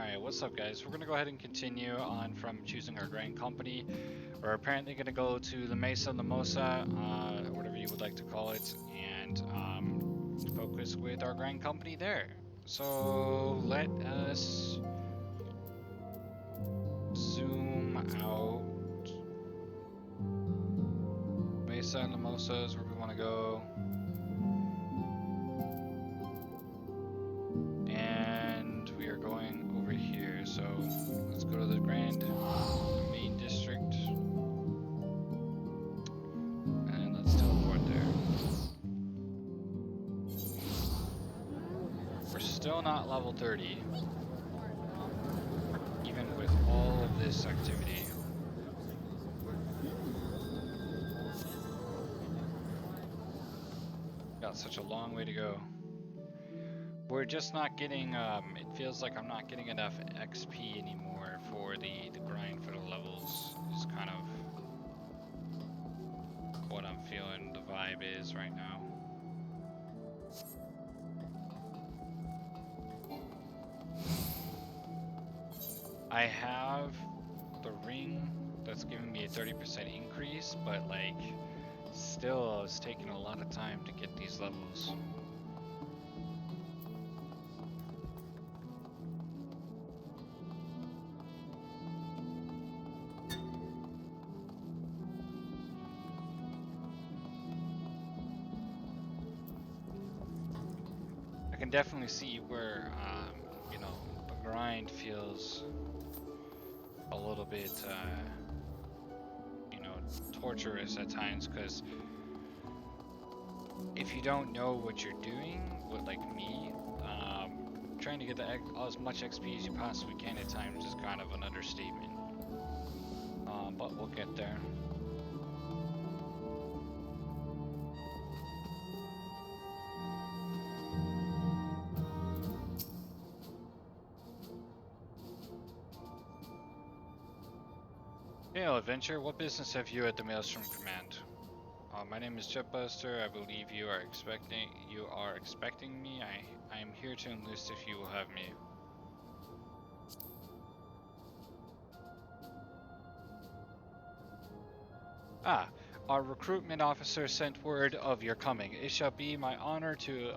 Alright, what's up guys? We're gonna go ahead and continue on from choosing our grand company. We're apparently gonna go to the Mesa Lamosa, whatever you would like to call it, and focus with our grand company there. So let us zoom out. Mesa and Lamosa is where we want to go. And we are going over here, so let's go to the grand main district. And let's teleport there. We're still not level 30. Even with all of this activity. Got such a long way to go. We're just not getting, it feels like I'm not getting enough XP anymore for the grind for the levels, is kind of what I'm feeling the vibe is right now. I have the ring that's giving me a 30% increase, but like, still it's taking a lot of time to get these levels. I can definitely see where, you know, the grind feels a little bit, you know, torturous at times, because if you don't know what you're doing, like me, trying to get as much XP as you possibly can at times is kind of an understatement. But we'll get there. Hail, Adventure. What business have you at the Maelstrom Command? My name is Jettbuster. I believe you are expecting me. I am here to enlist if you will have me. Ah, our recruitment officer sent word of your coming. It shall be my honor to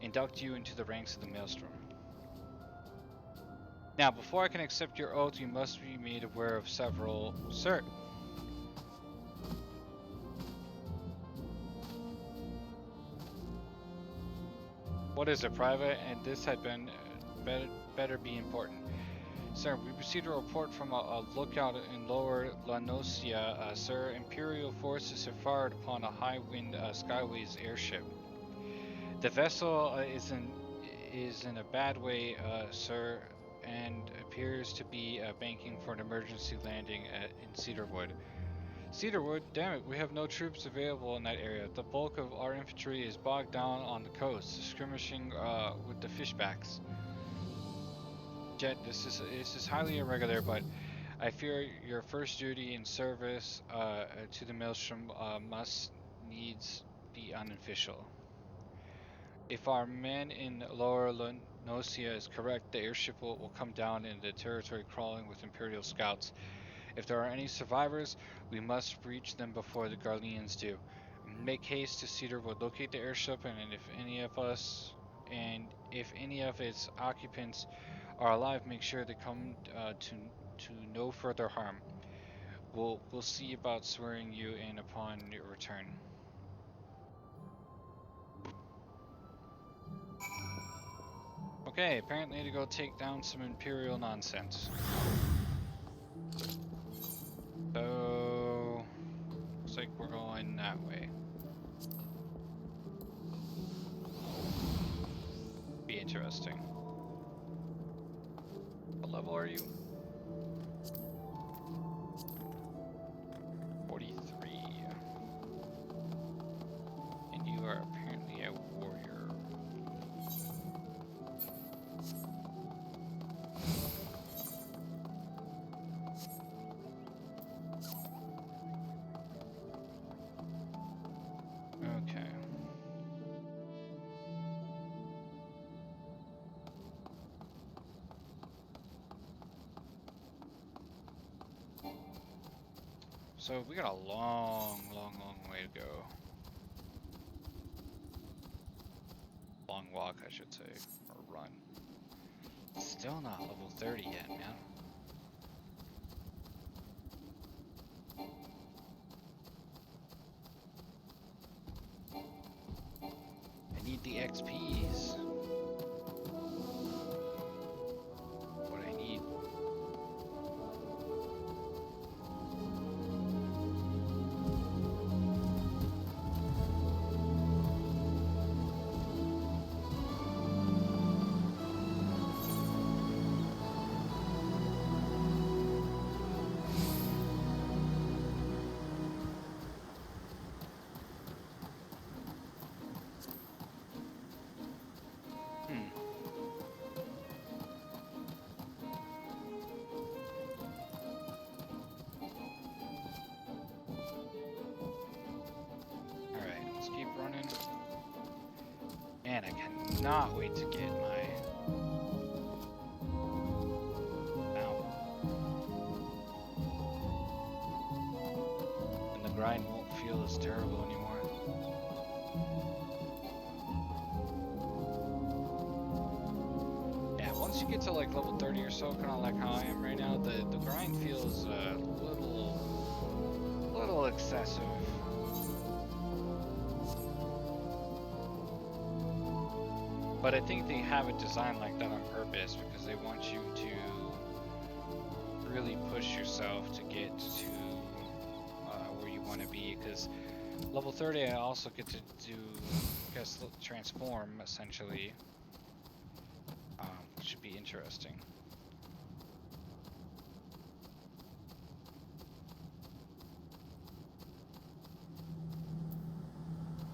induct you into the ranks of the Maelstrom. Now, before I can accept your oath, you must be made aware of several... Sir! What is it, Private? And this had been... better be important. Sir, we received a report from a lookout in Lower Lanosia. Sir, Imperial forces have fired upon a high-wind Skyways airship. The vessel is in a bad way, sir, and appears to be banking for an emergency landing in Cedarwood. Cedarwood? Damn it, we have no troops available in that area. The bulk of our infantry is bogged down on the coast, skirmishing with the fishbacks. Jet, this is highly irregular, but I fear your first duty in service to the Maelstrom must needs be unofficial. If our men in Lower Lanosia is correct, the airship will come down in the territory crawling with Imperial scouts. If there are any survivors, we must reach them before the Garleans do. Make haste to Cedarwood, locate the airship, and if any of its occupants are alive, make sure they come to no further harm. We'll see about swearing you in upon your return. Okay, apparently to go take down some Imperial nonsense. So, looks like we're going that way. Be interesting. What level are you? 43. And you are apparently a warrior. Okay. So we got a long way to go. Long walk, I should say, or run. Still not level 30 yet, man. I need the XPs. What I need. Alright, let's keep running. And I cannot wait to get my mount. And the grind won't feel as terrible anymore. Yeah, once you get to like level 30 or so, kind of like how I am right now, the grind feels a little excessive. But I think they have it designed like that on purpose because they want you to really push yourself to get to where you want to be. Because level 30, I also get to do, I guess, transform essentially, which should be interesting.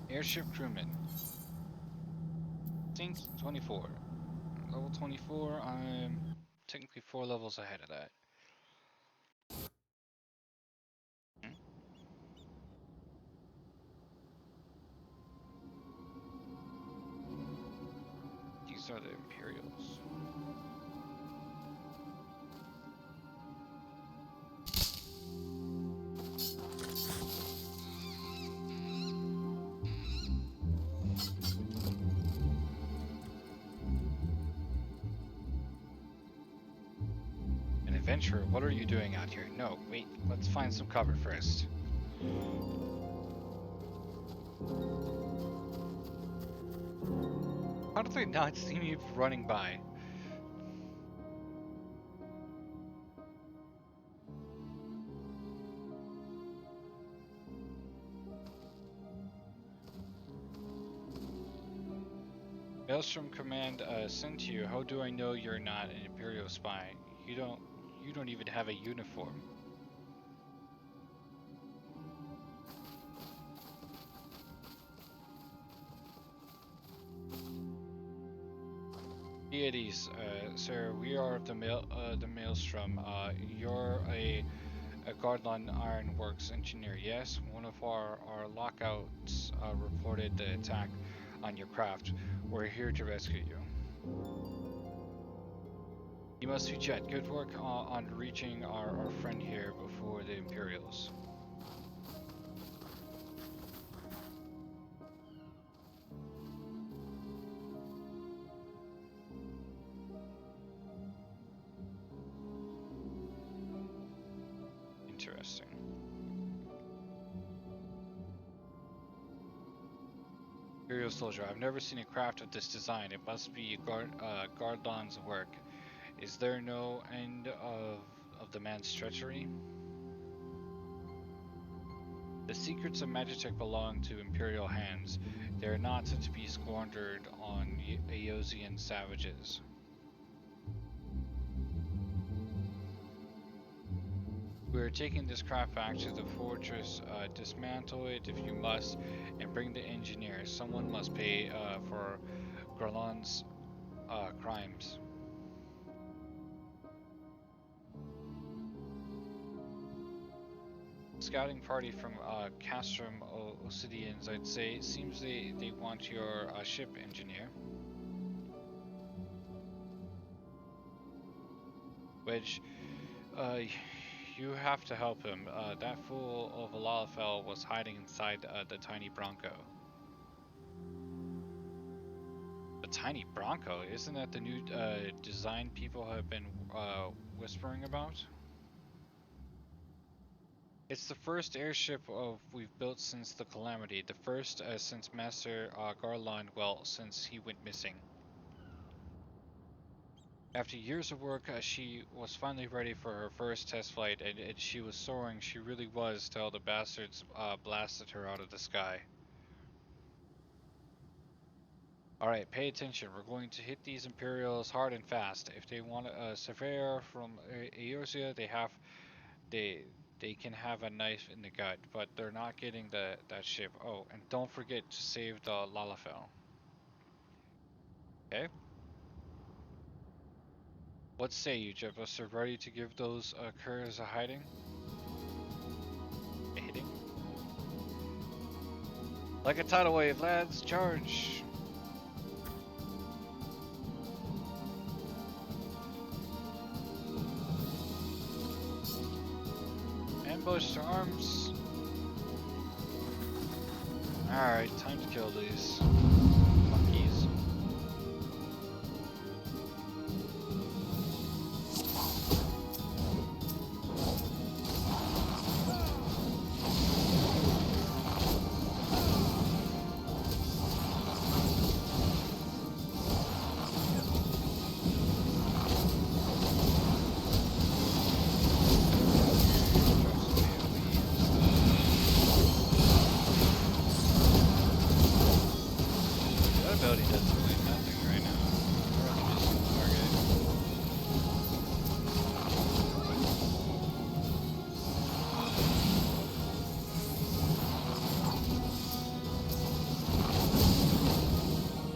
Airship crewman. Think 24. Level 24, I'm technically 4 levels ahead of that. These are the Imperials. An adventurer, what are you doing out here? No, wait, let's find some cover first. How did they not see me running by? Maelstrom command sent to you. How do I know you're not an Imperial spy? You don't even have a uniform. Deities, sir, we are of the Maelstrom. You're a Gardlon Ironworks engineer, yes? One of our lockouts reported the attack on your craft. We're here to rescue you. You must be Jet. Good work on reaching our friend here before the Imperials. Interesting. Imperial soldier, I've never seen a craft of this design. It must be Gardlon's work. Is there no end of the man's treachery? The secrets of Magitech belong to Imperial hands. They are not to be squandered on Eosian savages. We are taking this craft back to the fortress. Dismantle it if you must, and bring the engineers. Someone must pay for Gardlon's crimes. Scouting party from Castrum Obsidians, I'd say. It seems they want your ship, engineer. Wedge, you have to help him. That fool of a Lalafell was hiding inside the tiny Bronco. The tiny Bronco? Isn't that the new design people have been whispering about? It's the first airship we've built since the Calamity. The first since Master Garland, well, since he went missing. After years of work, she was finally ready for her first test flight, and she was soaring. She really was, till the bastards blasted her out of the sky. Alright, pay attention. We're going to hit these Imperials hard and fast. If they want a surveyor from Eorzea, they they can have a knife in the gut, but they're not getting that ship. Oh, and don't forget to save the Lalafell. Okay? What say you, Jettbuster? Ready to give those curs a hiding? A hitting? Like a tidal wave, lads, charge! Ambush to arms! Alright, time to kill these monkeys. Ability does really nothing right now. I'd rather just target.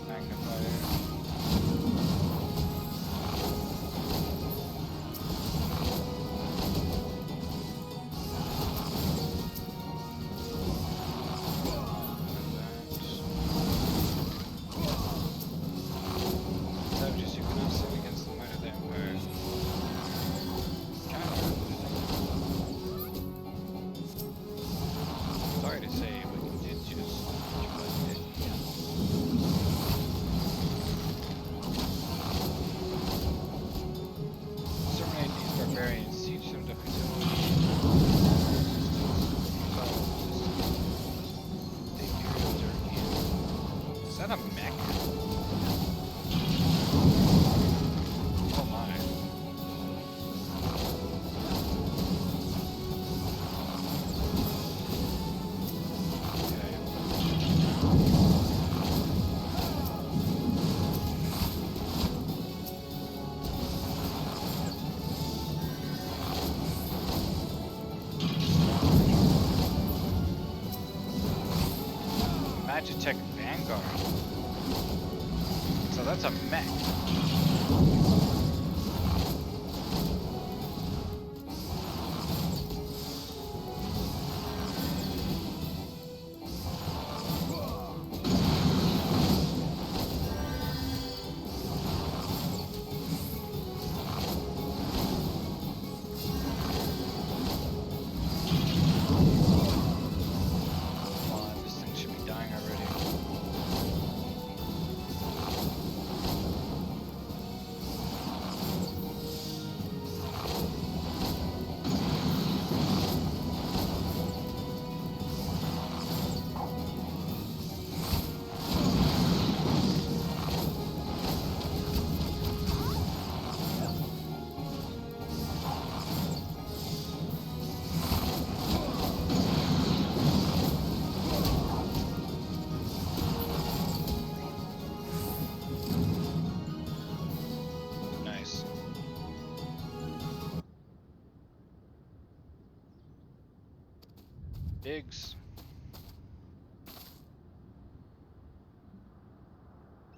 Magnifier. Savages who cannot sit against the might of the Empire. Kind of sorry to say, we did just exterminate these barbarians, teach them the futility. Is that a mech? Oh my. Okay. Magitech Vanguard. So that's a mech. Come on, this thing should be dying already. Nice. Biggs.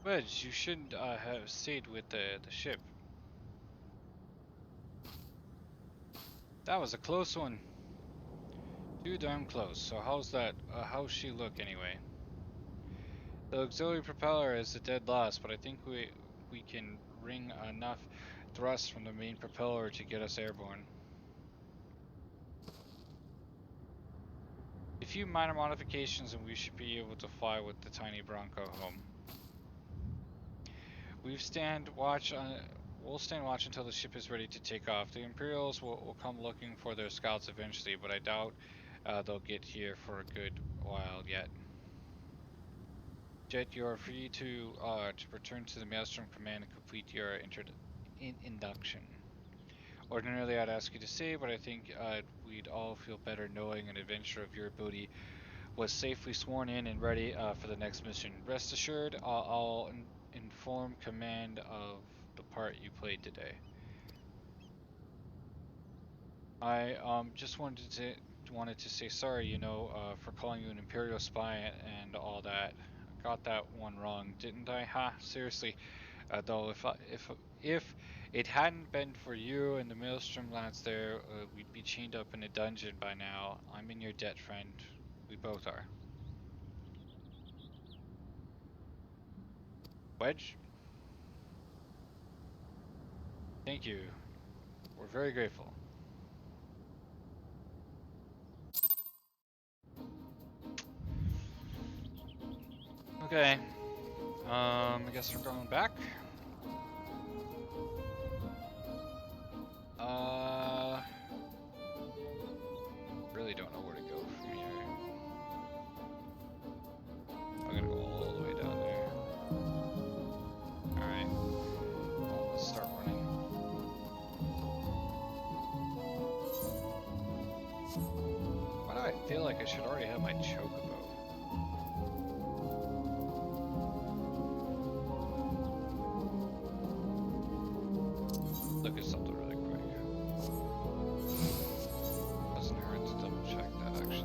Wedge, you shouldn't have stayed with the ship. That was a close one. Too darn close. So how's that? How's she look anyway? The auxiliary propeller is a dead loss, but I think we can wring enough thrust from the main propeller to get us airborne. few minor modifications and we should be able to fly with the tiny Bronco home. We'll stand watch until the ship is ready to take off. The Imperials will come looking for their scouts eventually, but I doubt they'll get here for a good while yet. Jet, you are free to return to the Maelstrom Command and complete your induction. Ordinarily, I'd ask you to stay, but I think we'd all feel better knowing an adventurer of your ability was safely sworn in and ready for the next mission. Rest assured, I'll inform command of the part you played today. I just wanted to say sorry, you know, for calling you an Imperial spy and all that. I got that one wrong, didn't I? Ha! Seriously, though, if it hadn't been for you and the Maelstrom lads there, we'd be chained up in a dungeon by now. I'm in your debt, friend. We both are. Wedge? Thank you. We're very grateful. Okay. I guess we're going back. Really don't know where to go from here. I'm gonna go all the way down there. Alright. Well, let's start running. Why do I feel like I should already have my chocobo? Look at something really quick. Doesn't hurt to double check that actually.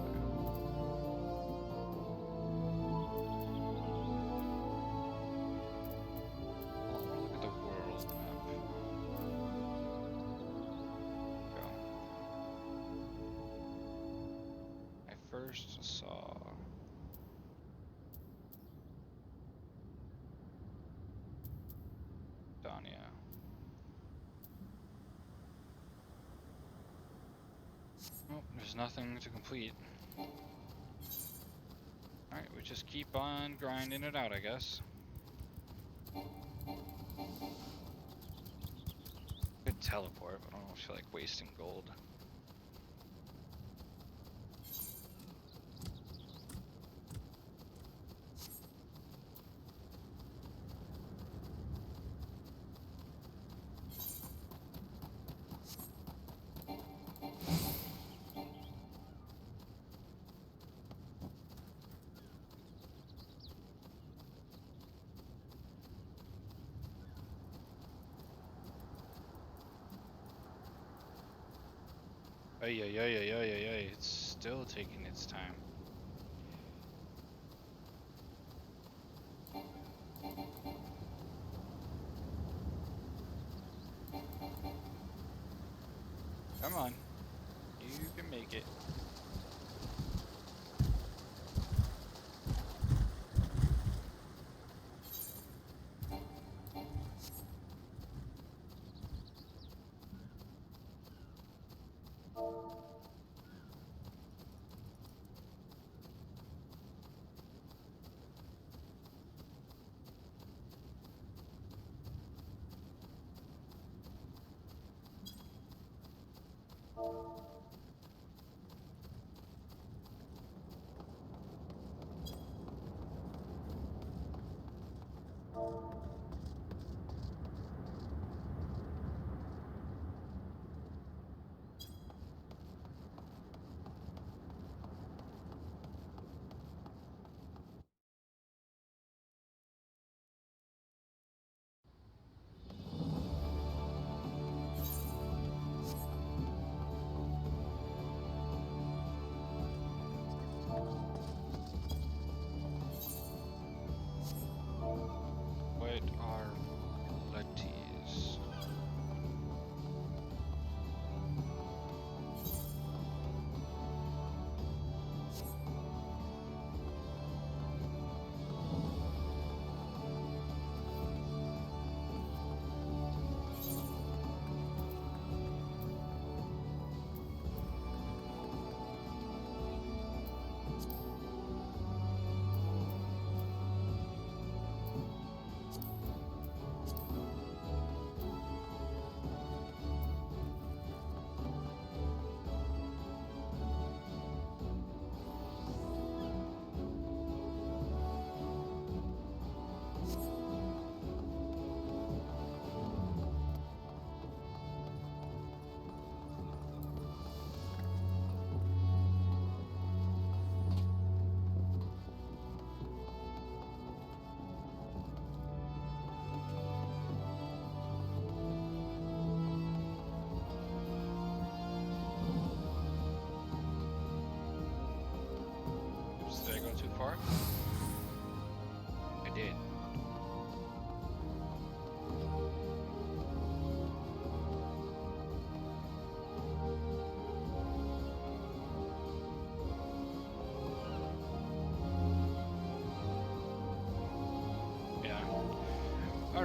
Well, I want to look at the world map. Go. I first saw Dania. Oh, there's nothing to complete. Alright, we just keep on grinding it out, I guess. Could teleport, but I don't feel like wasting gold. Ay, it's still taking its time. Come on. You can make it.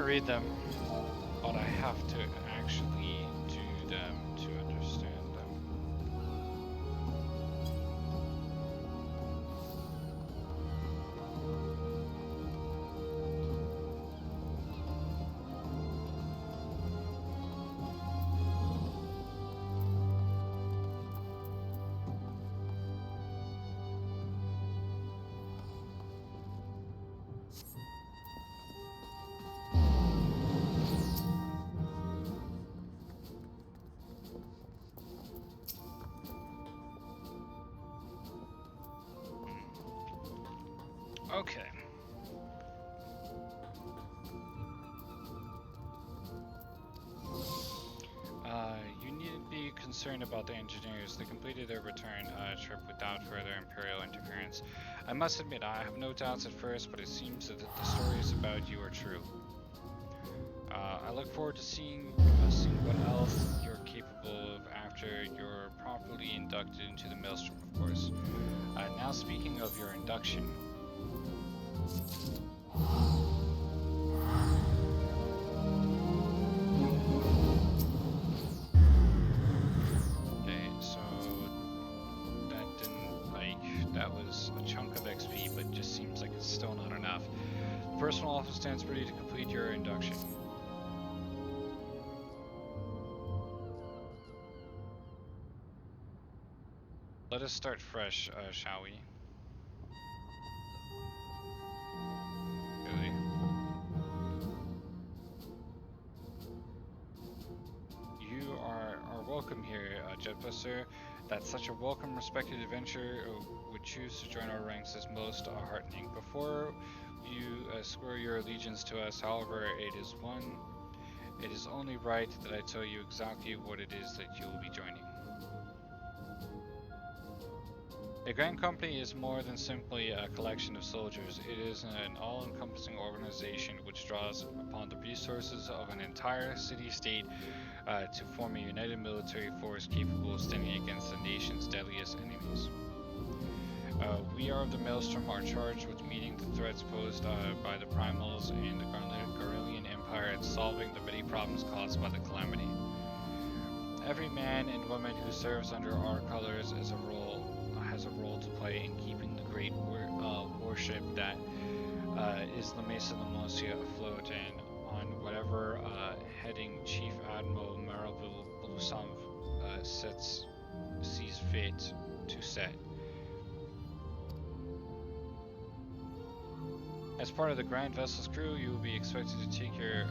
to read them, but I have to actually do them to understand them. Okay. You needn't be concerned about the engineers. They completed their return trip without further Imperial interference. I must admit, I have no doubts at first, but it seems that the stories about you are true. I look forward to seeing what else you're capable of after you're properly inducted into the Maelstrom, of course. Now speaking of your induction, okay, so that was a chunk of XP, but just seems like it's still not enough. The personal office stands ready to complete your induction. Let us start fresh, shall we? Really? You are welcome here, Jettbuster. That such a welcome, respected adventurer would choose to join our ranks is most heartening. Before you swear your allegiance to us, however, it is only right that I tell you exactly what it is that you will be joining. A Grand Company is more than simply a collection of soldiers. It is an all-encompassing organization which draws upon the resources of an entire city-state to form a united military force capable of standing against the nation's deadliest enemies. We are of the Maelstrom are charged with meeting the threats posed by the Primals and the Garelian Empire and solving the many problems caused by the Calamity. Every man and woman who serves under our colors has a role to play in keeping the great warship that is La Mesa de Mosia afloat and on whatever heading Chief Admiral Marvel Blusam sees fit to set. As part of the Grand Vessel's crew, you will be expected to take your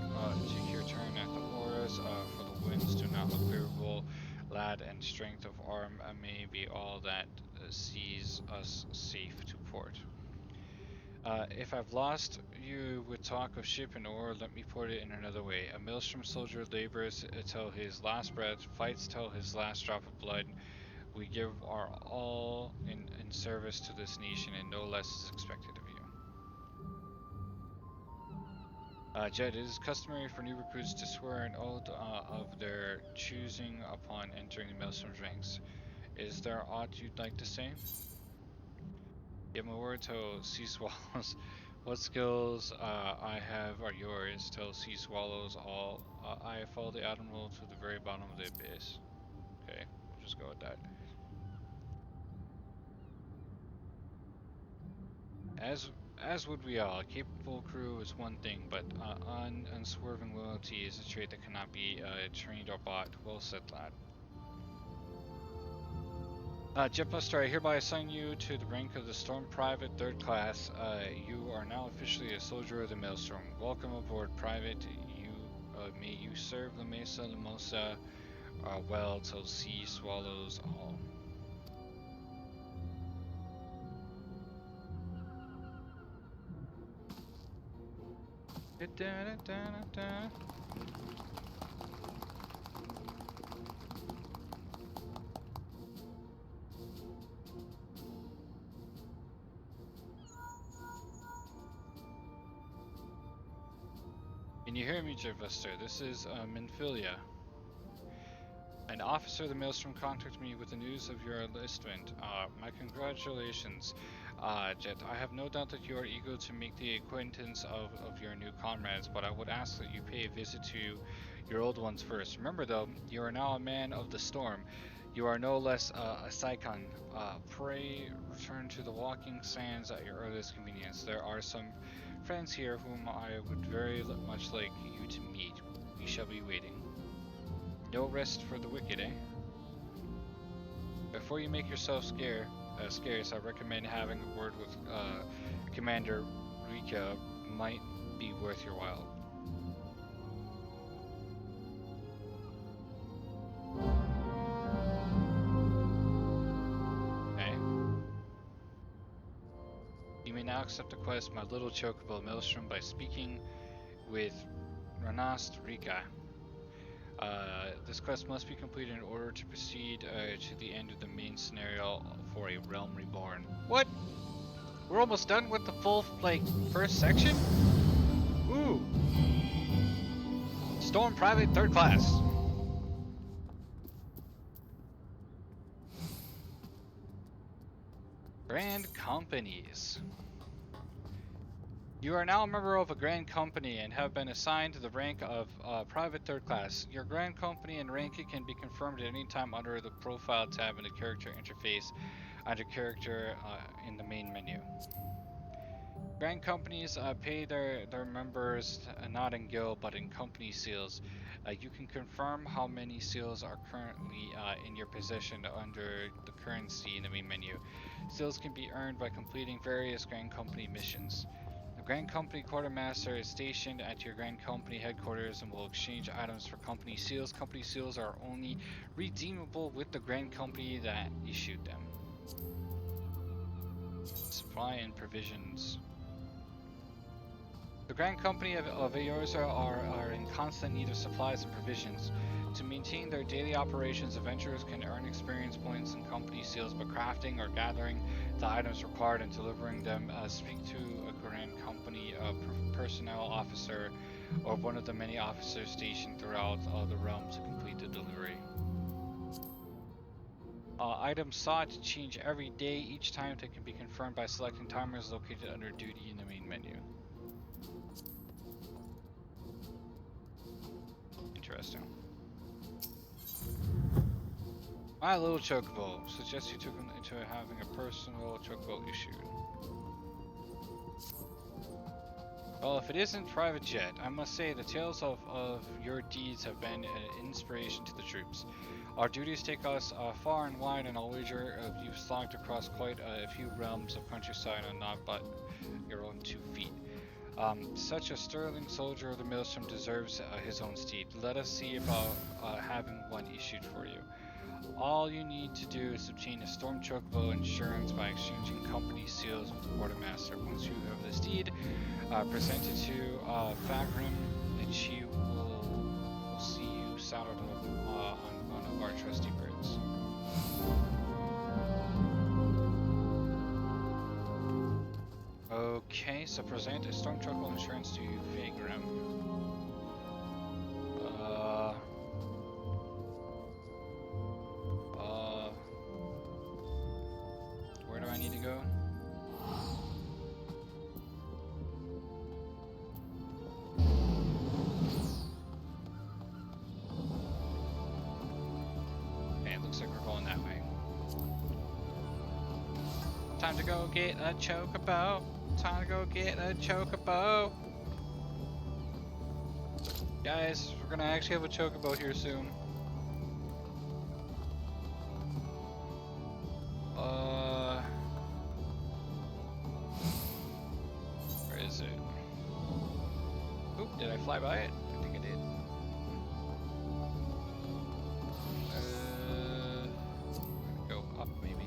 turn at the oars, for the winds do not look favorable. Lad and strength of arm may be all that sees us safe to port. If I've lost you with talk of ship and oar, let me put it in another way. A Maelstrom soldier labors till his last breath, fights till his last drop of blood. We give our all in service to this nation, and no less is expected of you. Jed, it is customary for new recruits to swear an oath of their choosing upon entering the Maelstrom's ranks. Is there aught you'd like to say? Give my word till sea swallows. What skills I have are yours till sea swallows all. I follow the Admiral to the very bottom of the abyss. Okay, we'll just go with that. As would we all. A capable crew is one thing, but unswerving loyalty is a trait that cannot be trained or bought. Well said, lad. Jettbuster, I hereby assign you to the rank of the Storm Private 3rd Class. You are now officially a soldier of the Maelstrom. Welcome aboard, Private. May you serve the Mesa Limosa well till sea swallows all. Can you hear me, Jettbuster? This is Minfilia. An officer of the Maelstrom contacted me with the news of your enlistment. My congratulations. Jet, I have no doubt that you are eager to make the acquaintance of your new comrades, but I would ask that you pay a visit to your old ones first. Remember though, you are now a man of the storm. You are no less a Saikon. Pray return to the walking sands at your earliest convenience. There are some friends here whom I would very much like you to meet. We shall be waiting. No rest for the wicked, eh? Before you make yourself scarce, I recommend having a word with Commander Rika. Might be worth your while. Okay. You may now accept the quest, My Little Chocobo Maelstrom, by speaking with Ranast Rika. This quest must be completed in order to proceed to the end of the main scenario for a Realm Reborn. What? We're almost done with the full, first section? Ooh! Storm Private 3rd Class. Grand Companies. You are now a member of a Grand Company and have been assigned to the rank of Private 3rd Class. Your Grand Company and rank can be confirmed at any time under the Profile tab in the Character Interface under Character in the main menu. Grand Companies pay their members not in guild but in company seals. You can confirm how many seals are currently in your possession under the currency in the main menu. Seals can be earned by completing various Grand Company missions. The Grand Company Quartermaster is stationed at your Grand Company headquarters and will exchange items for company seals. Company seals are only redeemable with the Grand Company that issued them. Supply and provisions. The Grand Company of Eorza are in constant need of supplies and provisions. To maintain their daily operations, adventurers can earn experience points and company seals by crafting or gathering the items required and delivering them. Speak to a Grand Company personnel officer or one of the many officers stationed throughout the realm to complete the delivery. Items sought change every day. Each time they can be confirmed by selecting timers located under duty in the main menu. Interesting. My Little Chocobo. Suggest you took him into having a personal chocobo issued. Well, if it isn't Private Jet, I must say the tales of your deeds have been an inspiration to the troops. Our duties take us far and wide, and I'll wager you've slogged across quite a few realms of countryside on not but your own 2 feet. Such a sterling soldier of the Maelstrom deserves his own steed. Let us see about having one issued for you. All you need to do is obtain a Storm Chocobo insurance by exchanging company seals with the Quartermaster. Once you have the steed, present it to Fagrim, and she will see you saddled on one of our trusty birds. Okay, so present a Storm Chocobo insurance to Fagrim. Where do I need to go? Okay, it looks like we're going that way. Time to go get a chocobo. Time to go get a chocobo. Guys, we're gonna actually have a chocobo here soon. Where is it? Oop, did I fly by it? I think I did. Go up maybe.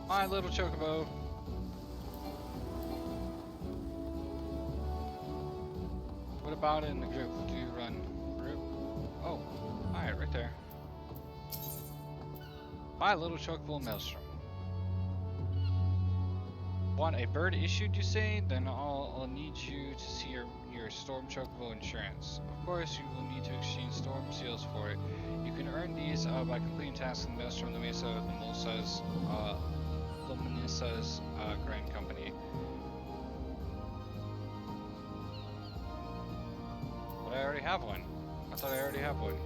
My Little Chocobo. What about in the group? Do you run group? Oh, alright, right there. My Little Chocobo Maelstrom. want a bird issued, you say? Then I'll need you to see your Storm Chocobo insurance. Of course, you will need to exchange storm seals for it. You can earn these by completing tasks in the Maelstrom of the Mesa Luminisa's Grand Company. But I already have one. I thought I already have one.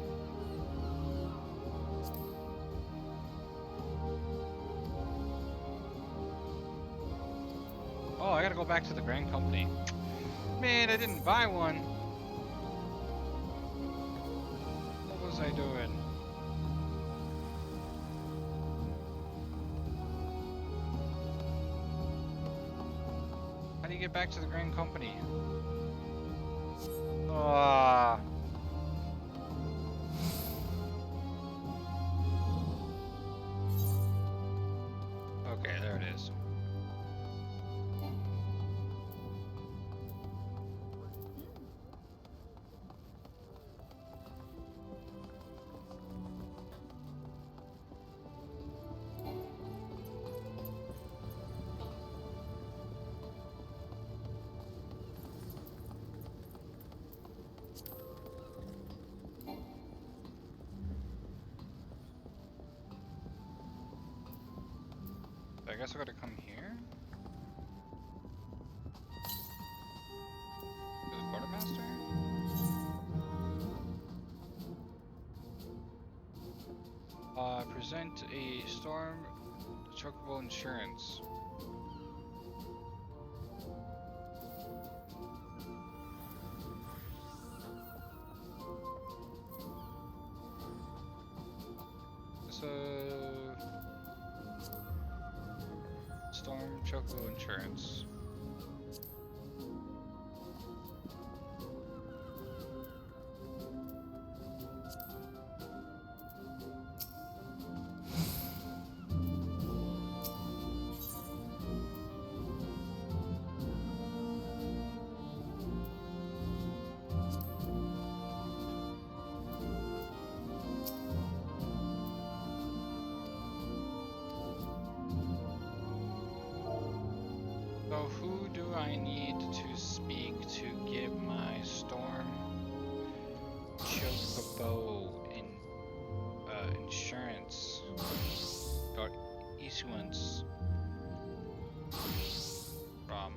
Oh, I gotta go back to the Grand Company. Man, I didn't buy one. What was I doing? How do you get back to the Grand Company? Ah. Okay, there it is. I guess I gotta come here? To the quartermaster? Present a Storm Chocobo insurance. So Storm Chocobo insurance. So who do I need to speak to get my Storm Chocobo insurance or issuance from?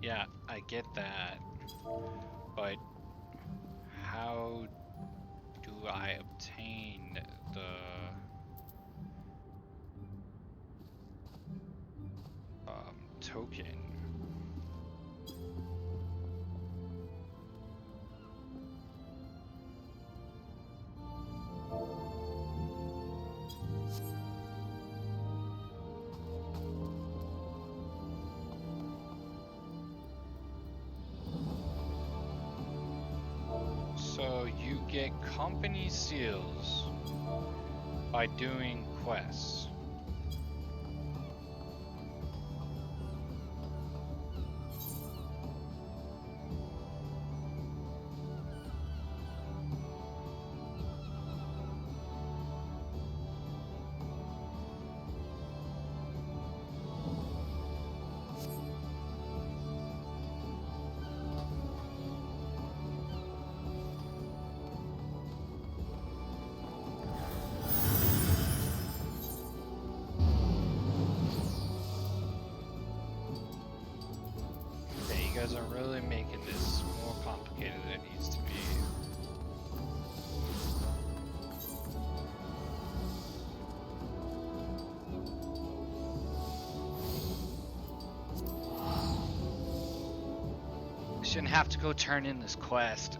Yeah, I get that, but how do I obtain the token? So you get company seals by doing quests. You guys are really making this more complicated than it needs to be. shouldn't have to go turn in this quest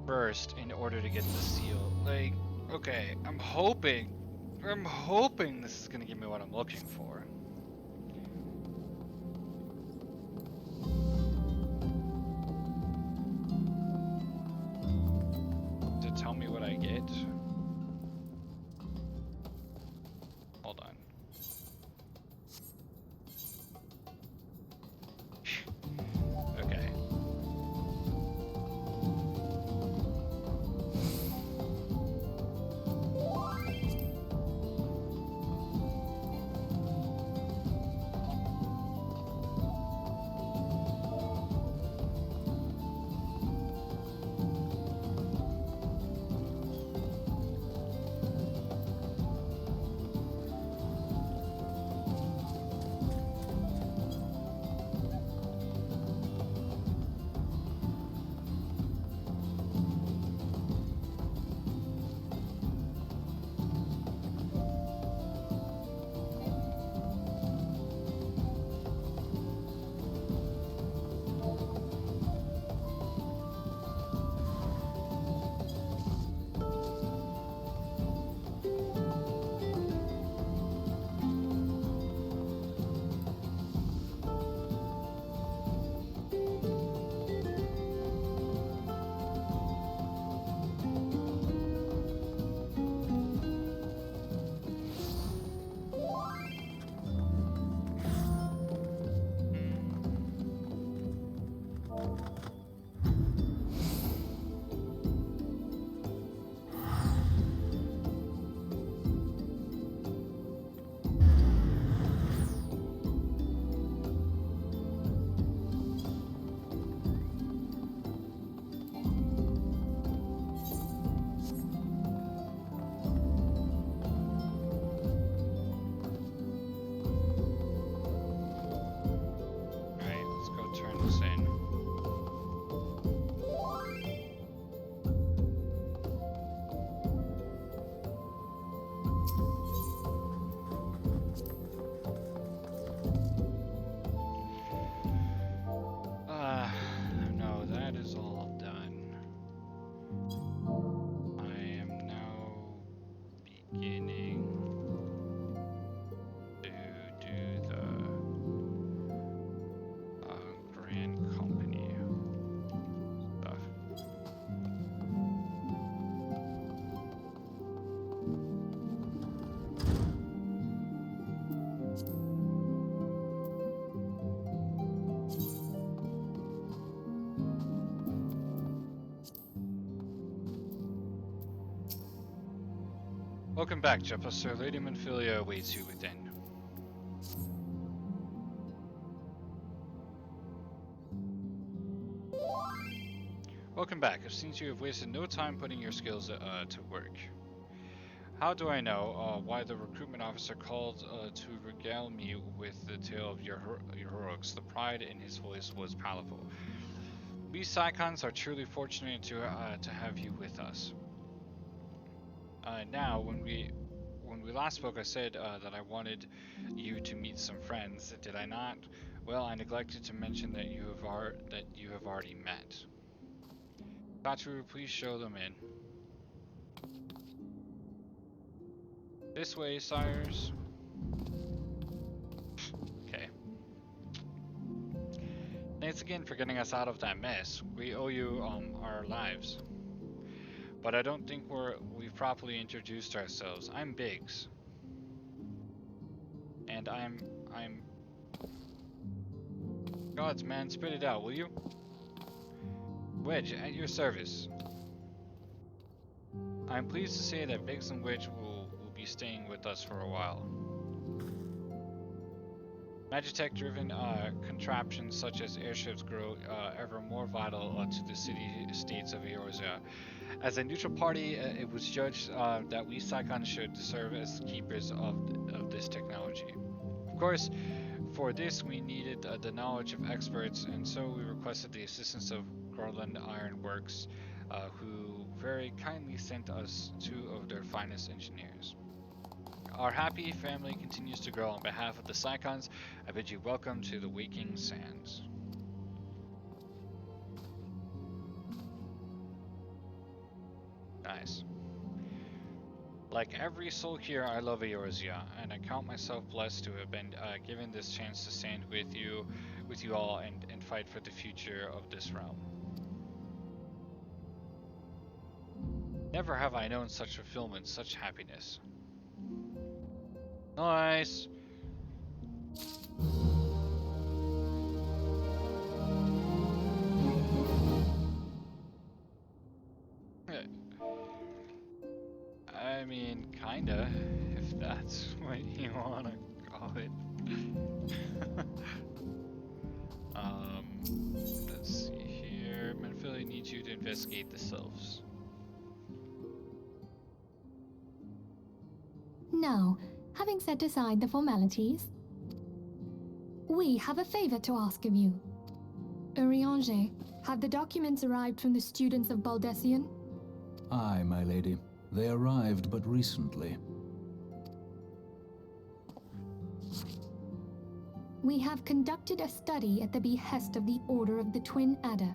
first in order to get the seal. Like, okay, I'm hoping this is gonna give me what I'm looking for. Does it tell me what I get? Hold on. Okay. No, that is all done. I am now beginning to do the Grand Company stuff. Welcome back, Jettbuster. Lady Manphilia awaits you within. Welcome back. It seems you have wasted no time putting your skills to work. How do I know why the recruitment officer called to regale me with the tale of your heroics? The pride in his voice was palpable. We Psychons are truly fortunate to have you with us. Now, when we last spoke, I said that I wanted you to meet some friends. Did I not? Well, I neglected to mention that you have already met. Batu, please show them in. This way, sires. Okay. Thanks again for getting us out of that mess. We owe you our lives. But I don't think we've properly introduced ourselves. I'm Biggs. And I'm Gods, man, spit it out, will you? Wedge, at your service. I'm pleased to say that Biggs and Wedge will be staying with us for a while. Magitech-driven contraptions such as airships grow ever more vital to the city-states of Eorzea. As a neutral party, it was judged that we Psychons should serve as keepers of this technology. Of course, for this we needed the knowledge of experts, and so we requested the assistance of Garland Iron Works, who very kindly sent us 2 of their finest engineers. Our happy family continues to grow. On behalf of the Psychons, I bid you welcome to the Waking Sands. Nice. Like every soul here, I love Eorzea, and I count myself blessed to have been given this chance to stand with you all, and fight for the future of this realm. Never have I known such fulfillment, such happiness. Nice! I mean, kinda, if that's what you wanna call it. Let's see here. Menphilly needs you to investigate the sylphs. Now, having set aside the formalities, we have a favor to ask of you. Urianger, have the documents arrived from the students of Baldessian? Aye, my lady. They arrived but recently. We have conducted a study at the behest of the Order of the Twin Adder.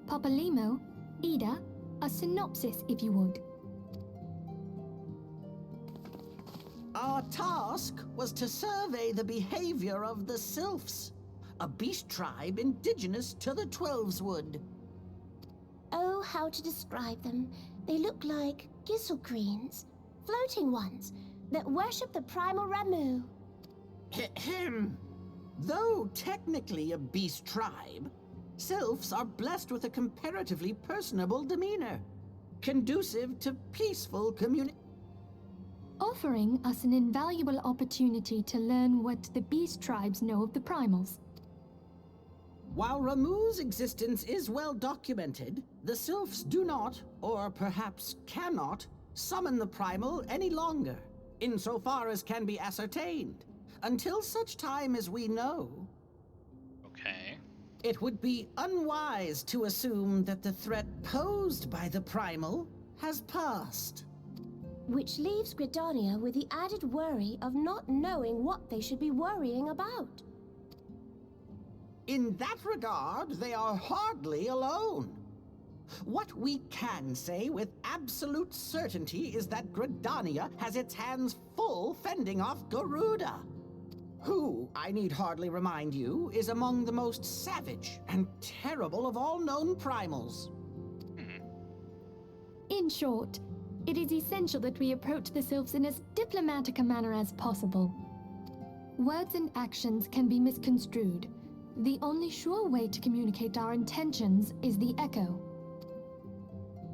Papalimo, Ida, a synopsis if you would. Our task was to survey the behavior of the Sylphs, a beast tribe indigenous to the Twelveswood. Oh, how to describe them. They look like gizzle-greens, floating ones, that worship the primal Ramu. Ahem. Though technically a beast tribe, Sylphs are blessed with a comparatively personable demeanor, conducive to peaceful community. Offering us an invaluable opportunity to learn what the beast tribes know of the primals. While Ramu's existence is well documented, the Sylphs do not, or perhaps cannot, summon the primal any longer, insofar as can be ascertained, until such time as we know. Okay. It would be unwise to assume that the threat posed by the primal has passed. Which leaves Gridania with the added worry of not knowing what they should be worrying about. In that regard, they are hardly alone. What we can say with absolute certainty is that Gridania has its hands full fending off Garuda, who, I need hardly remind you, is among the most savage and terrible of all known primals. In short, it is essential that we approach the Sylphs in as diplomatic a manner as possible. Words and actions can be misconstrued. The only sure way to communicate our intentions is the echo.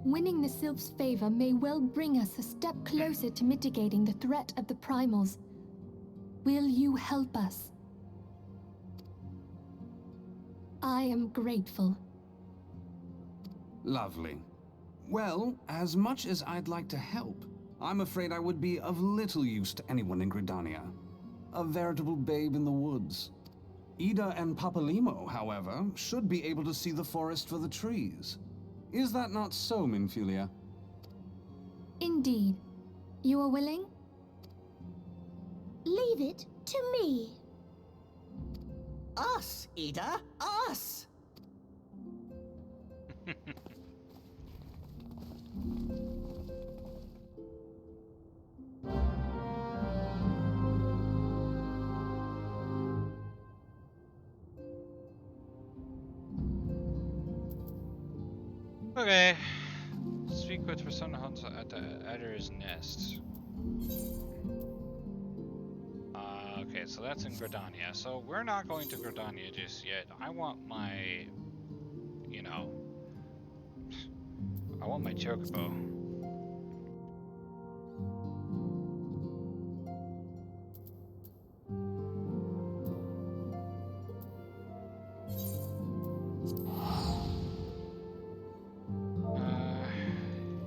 Winning the Sylphs' favor may well bring us a step closer to mitigating the threat of the primals. Will you help us? I am grateful. Lovely. Well, as much as I'd like to help, I'm afraid I would be of little use to anyone in Gridania. A veritable babe in the woods. Ida and Papalimo, however, should be able to see the forest for the trees. Is that not so, Minfilia? Indeed. You are willing? Leave it to me. Us, Ida, us! Okay. Speak with Persona Hunter at the Adder's Nest. Okay, so that's in Gridania. So we're not going to Gridania just yet. I want my, you know, I want my chocobo.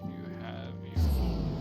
You have your chocobo.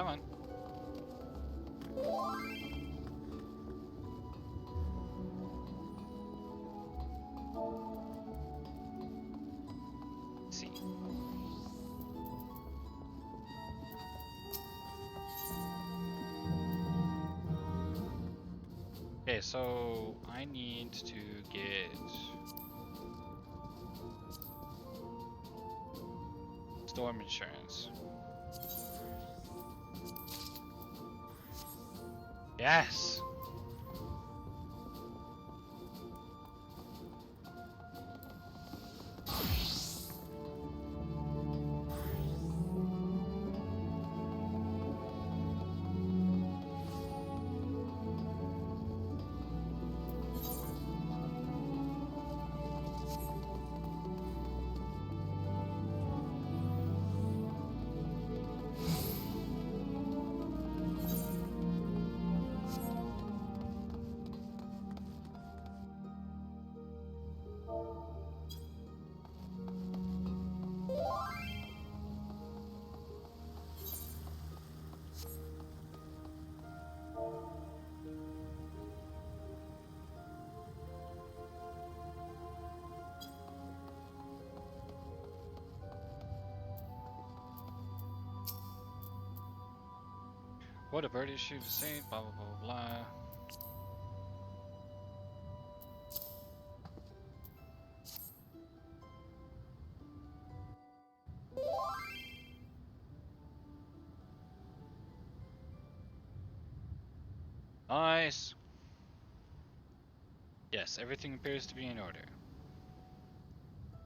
Come on. Let's see. Okay, so I need to get storm insurance. Yes! What a birdie should say, blah blah blah blah. Nice! Yes, everything appears to be in order.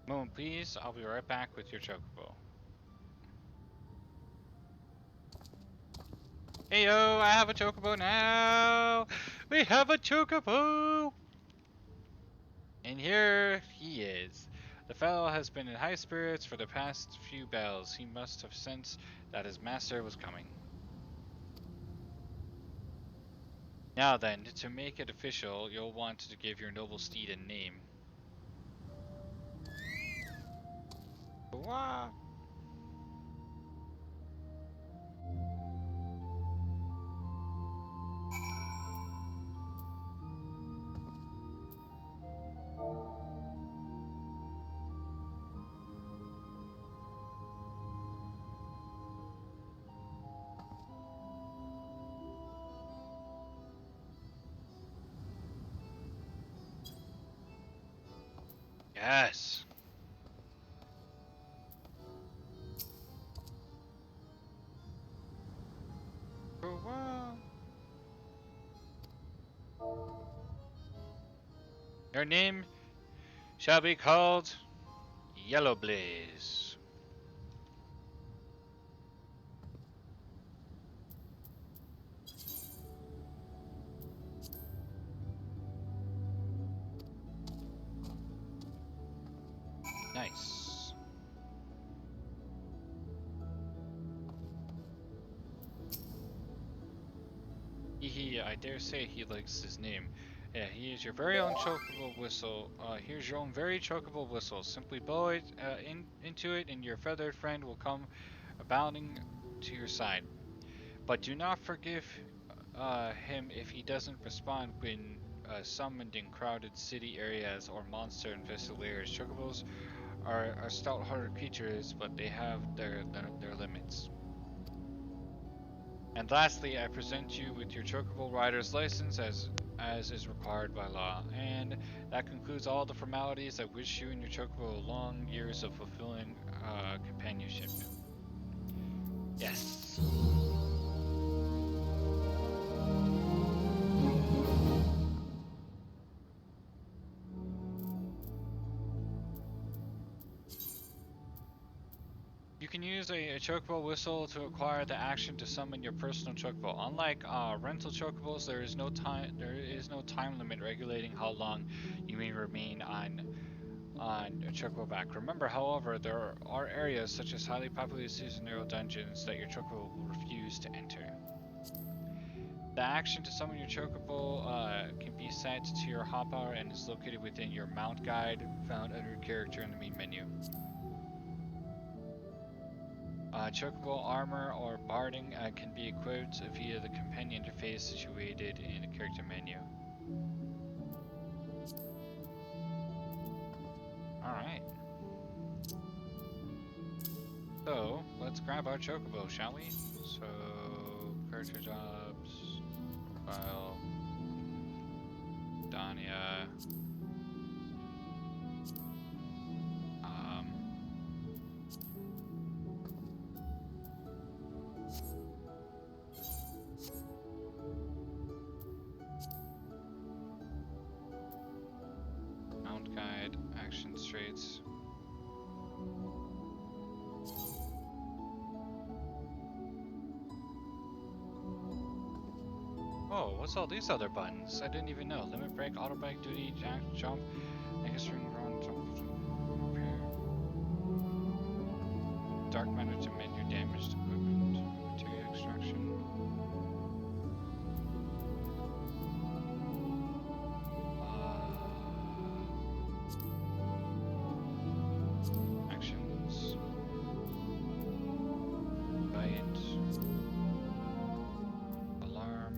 Moment please, I'll be right back with your chocobo. Hey yo, I have a chocobo now! We have a chocobo! And here he is. The fellow has been in high spirits for the past few bells. He must have sensed that his master was coming. Now then, to make it official, you'll want to give your noble steed a name. Wow. Yes. Wow. Your name shall be called Yellow Blaze. Nice. I dare say he likes his name. Yeah, he is your very own chocobo whistle. Here's your own very chocobo whistle. Simply blow it into it and your feathered friend will come bounding to your side. But do not forgive him if he doesn't respond when summoned in crowded city areas or monster-infested layers. Chocobos are stout-hearted creatures, but they have their limits. And lastly, I present you with your Chocobo Rider's license as is required by law. And that concludes all the formalities. I wish you and your Chocobo long years of fulfilling companionship. Yes. You can use a Chocobo whistle to acquire the action to summon your personal Chocobo. Unlike rental Chocobos, there is no time limit regulating how long you may remain on a Chocobo back. Remember, however, there are areas such as highly populated seasonal dungeons that your Chocobo will refuse to enter. The action to summon your Chocobo can be set to your hotbar and is located within your mount guide found under your character in the main menu. chocobo armor or barding can be equipped via the companion interface situated in the character menu. Alright. So, let's grab our chocobo, shall we? So, character jobs, profile, Dania. Mount guide, action traits. Oh, what's all these other buttons? I didn't even know. Limit break, auto break, duty, jump, string run, jump, repair. Dark matter to mend your damaged equipment. Material extraction. Actions. Bite. Alarm.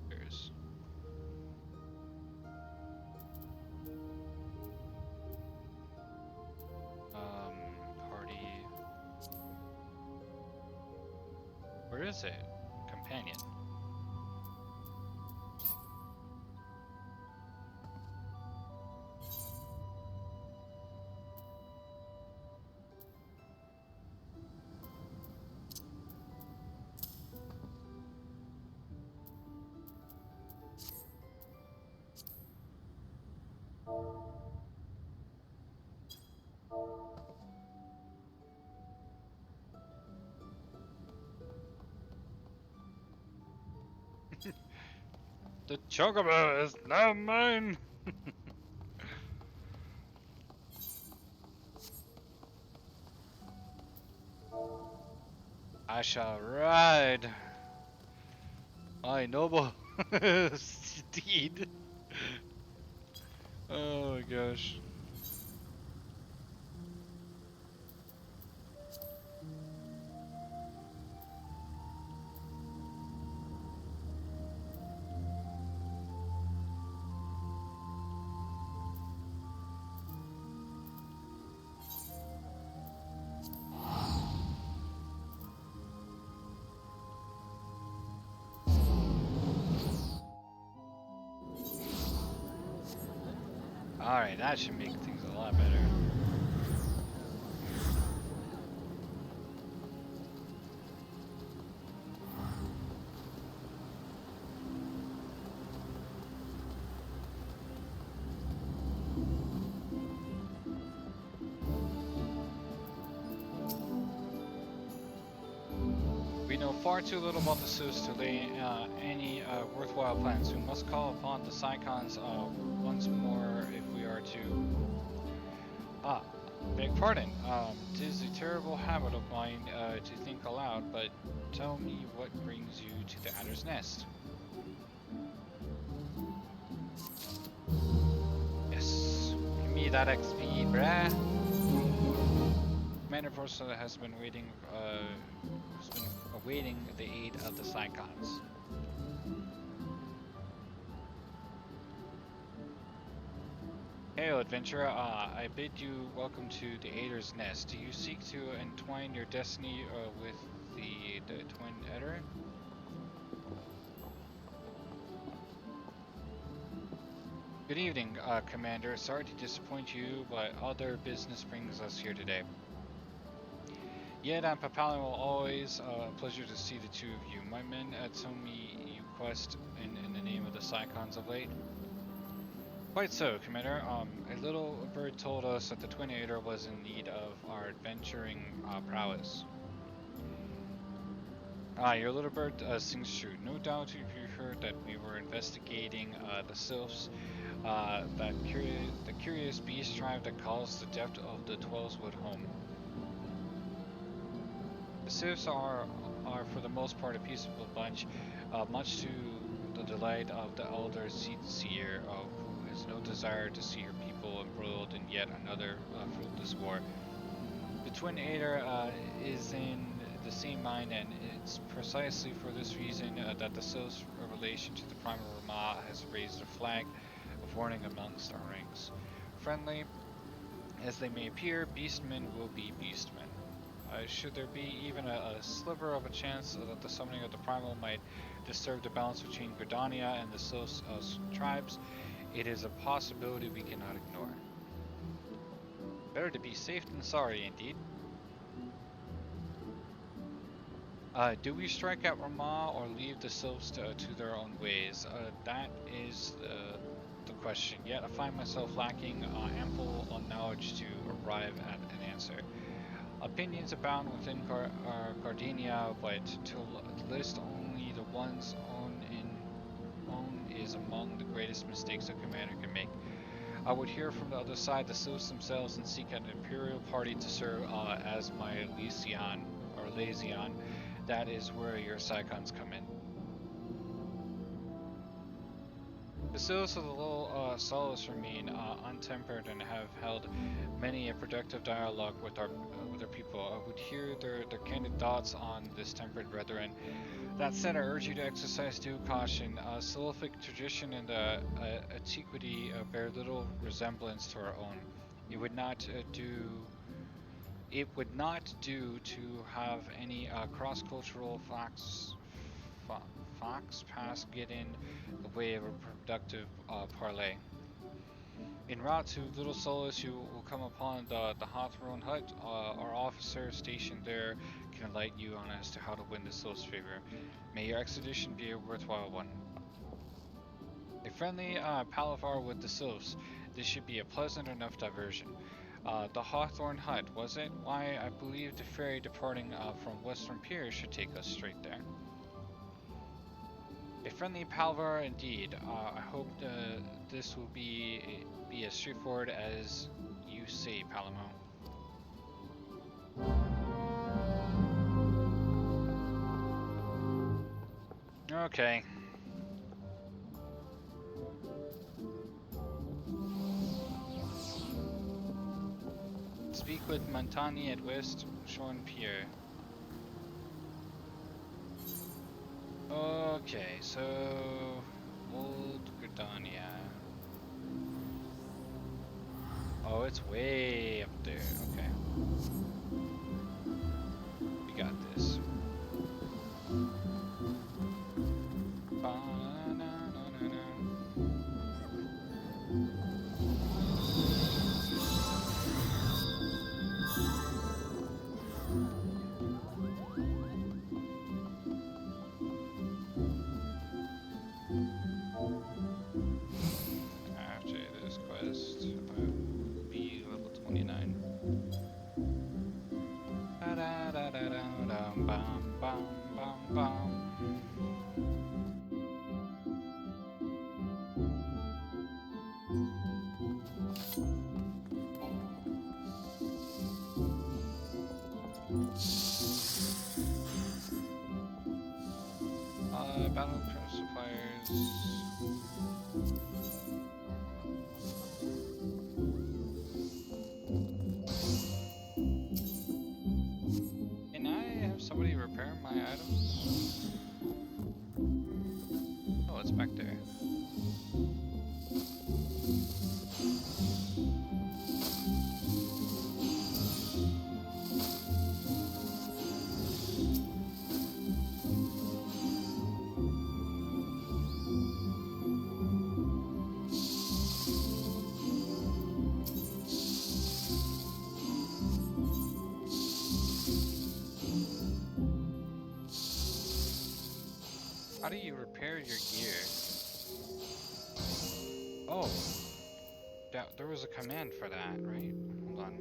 There's party. Where is it? Companion. The chocobo is now mine! I shall ride my noble steed. Oh my gosh. Alright, that should make things a lot better. We know far too little about the Sus to lay any worthwhile plans. We must call upon the Psychons once more if we are to... beg pardon. 'Tis a terrible habit of mine to think aloud, but tell me what brings you to the Adder's Nest. Yes, give me that XP, bruh. Commander Forza has been awaiting the aid of the Psychons. Hail, adventurer. I bid you welcome to the Adder's Nest. Do you seek to entwine your destiny with the Twin Adder? Good evening, Commander. Sorry to disappoint you, but other business brings us here today. Yet and Papalion will always a pleasure to see the two of you. My men told me you quest in the name of the Psychons of late. Quite so, Commander. A little bird told us that the Twin Adder was in need of our adventuring prowess. Your little bird sings true. No doubt you heard that we were investigating the sylphs, the curious beast tribe that calls the depth of the Twellswood home. The sylphs are for the most part a peaceable bunch, much to the delight of the elder seer, who has no desire to see her people embroiled in yet another fruitless war. The Twin Aider is in the same mind, and it's precisely for this reason that the Sylph's relation to the Primal Rama has raised a flag of warning amongst our ranks. Friendly as they may appear, beastmen will be beastmen. Should there be even a sliver of a chance that the summoning of the Primal might disturb the balance between Gridania and the Sylph's tribes, it is a possibility we cannot ignore. Better to be safe than sorry, indeed. Do we strike at Rama or leave the Sylphs to their own ways? That is the question. Yet I find myself lacking ample knowledge to arrive at an answer. Opinions abound within Gardenia, but to list only the ones own is among the greatest mistakes a commander can make. I would hear from the other side the Sylphs themselves and seek an imperial party to serve as my Lycian or Lazion. That is where your Psychons come in. The Sylphs of the Little Solace remain untempered and have held many a productive dialogue with their people. I would hear their candid thoughts on this tempered brethren. That said, I urge you to exercise due caution. Sylphic tradition and antiquity bear little resemblance to our own. It would not do to have any cross-cultural fox pass get in the way of a productive parley. En route to Little Solace, you will come upon the Hawthorne Hut. Our officer stationed there can enlighten you on as to how to win the Sylph's favor. May your expedition be a worthwhile one. A friendly palaver with the Sylphs. This should be a pleasant enough diversion. The Hawthorne Hut, was it? Why, I believe the ferry departing from Western Pier should take us straight there. A friendly palaver indeed. I hope this will be as straightforward as you say, Palamo. Okay. Speak with Montani at West Shorn Pier. Okay, so Old Gridania. Oh, it's way up there. Okay. We got this. After this quest, be level 29. Da da da da da dum bum bum bum bum. Battle suppliers. Can I have somebody repair my items? Oh, it's back there. How do you repair your gear? Oh, there was a command for that, right? Hold on.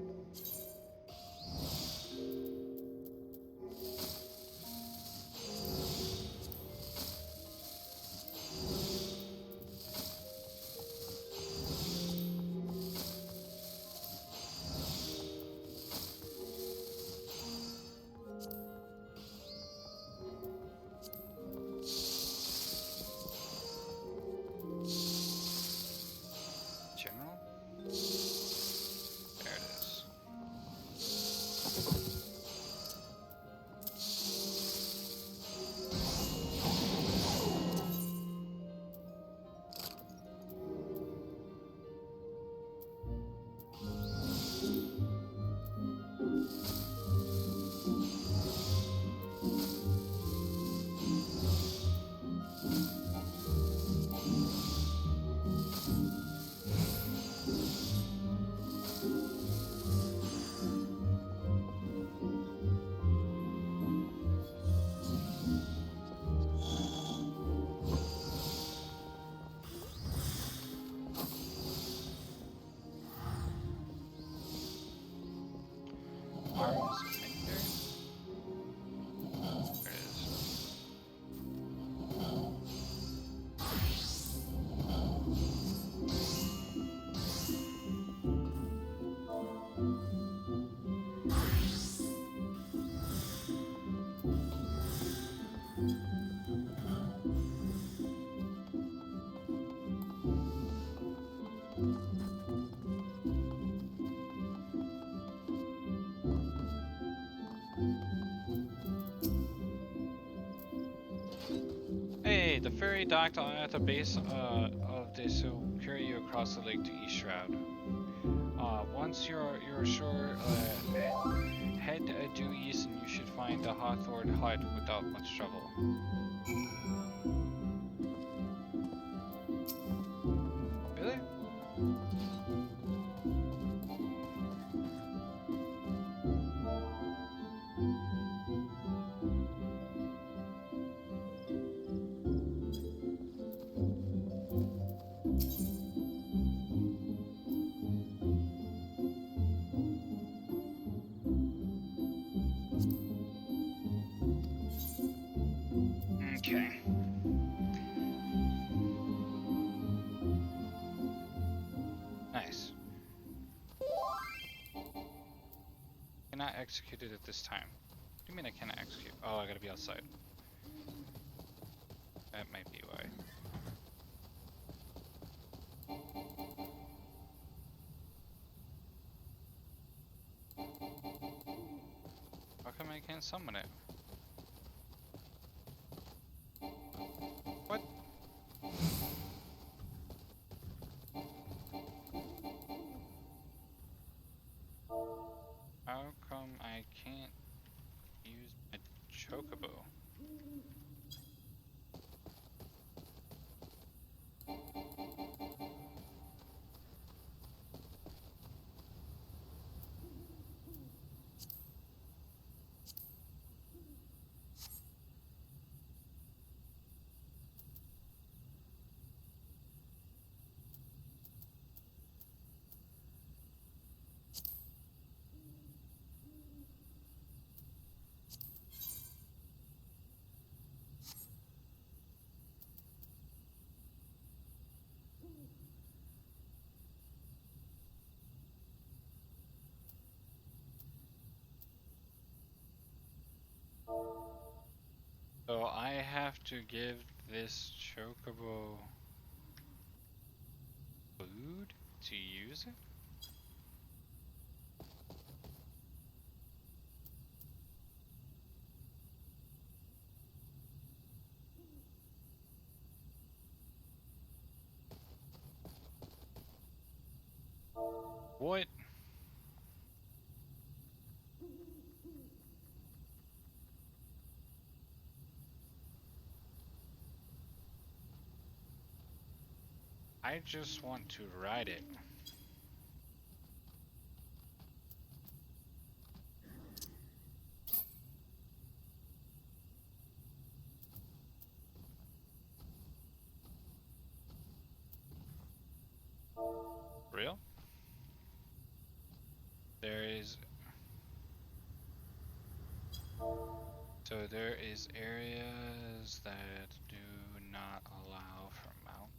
the ferry docked at the base of this will carry you across the lake to East Shroud. Once you're ashore, head due east and you should find the Hawthorne hut without much trouble. Really? Okay. Nice. Cannot execute it at this time. What do you mean I cannot execute? Oh, I gotta be outside. That might be why. How come I can't summon it? What? How come I can't use my chocobo? So I have to give this chocobo food to use it? What? I just want to ride it. Real? There is... So there is areas that do not allow for mount.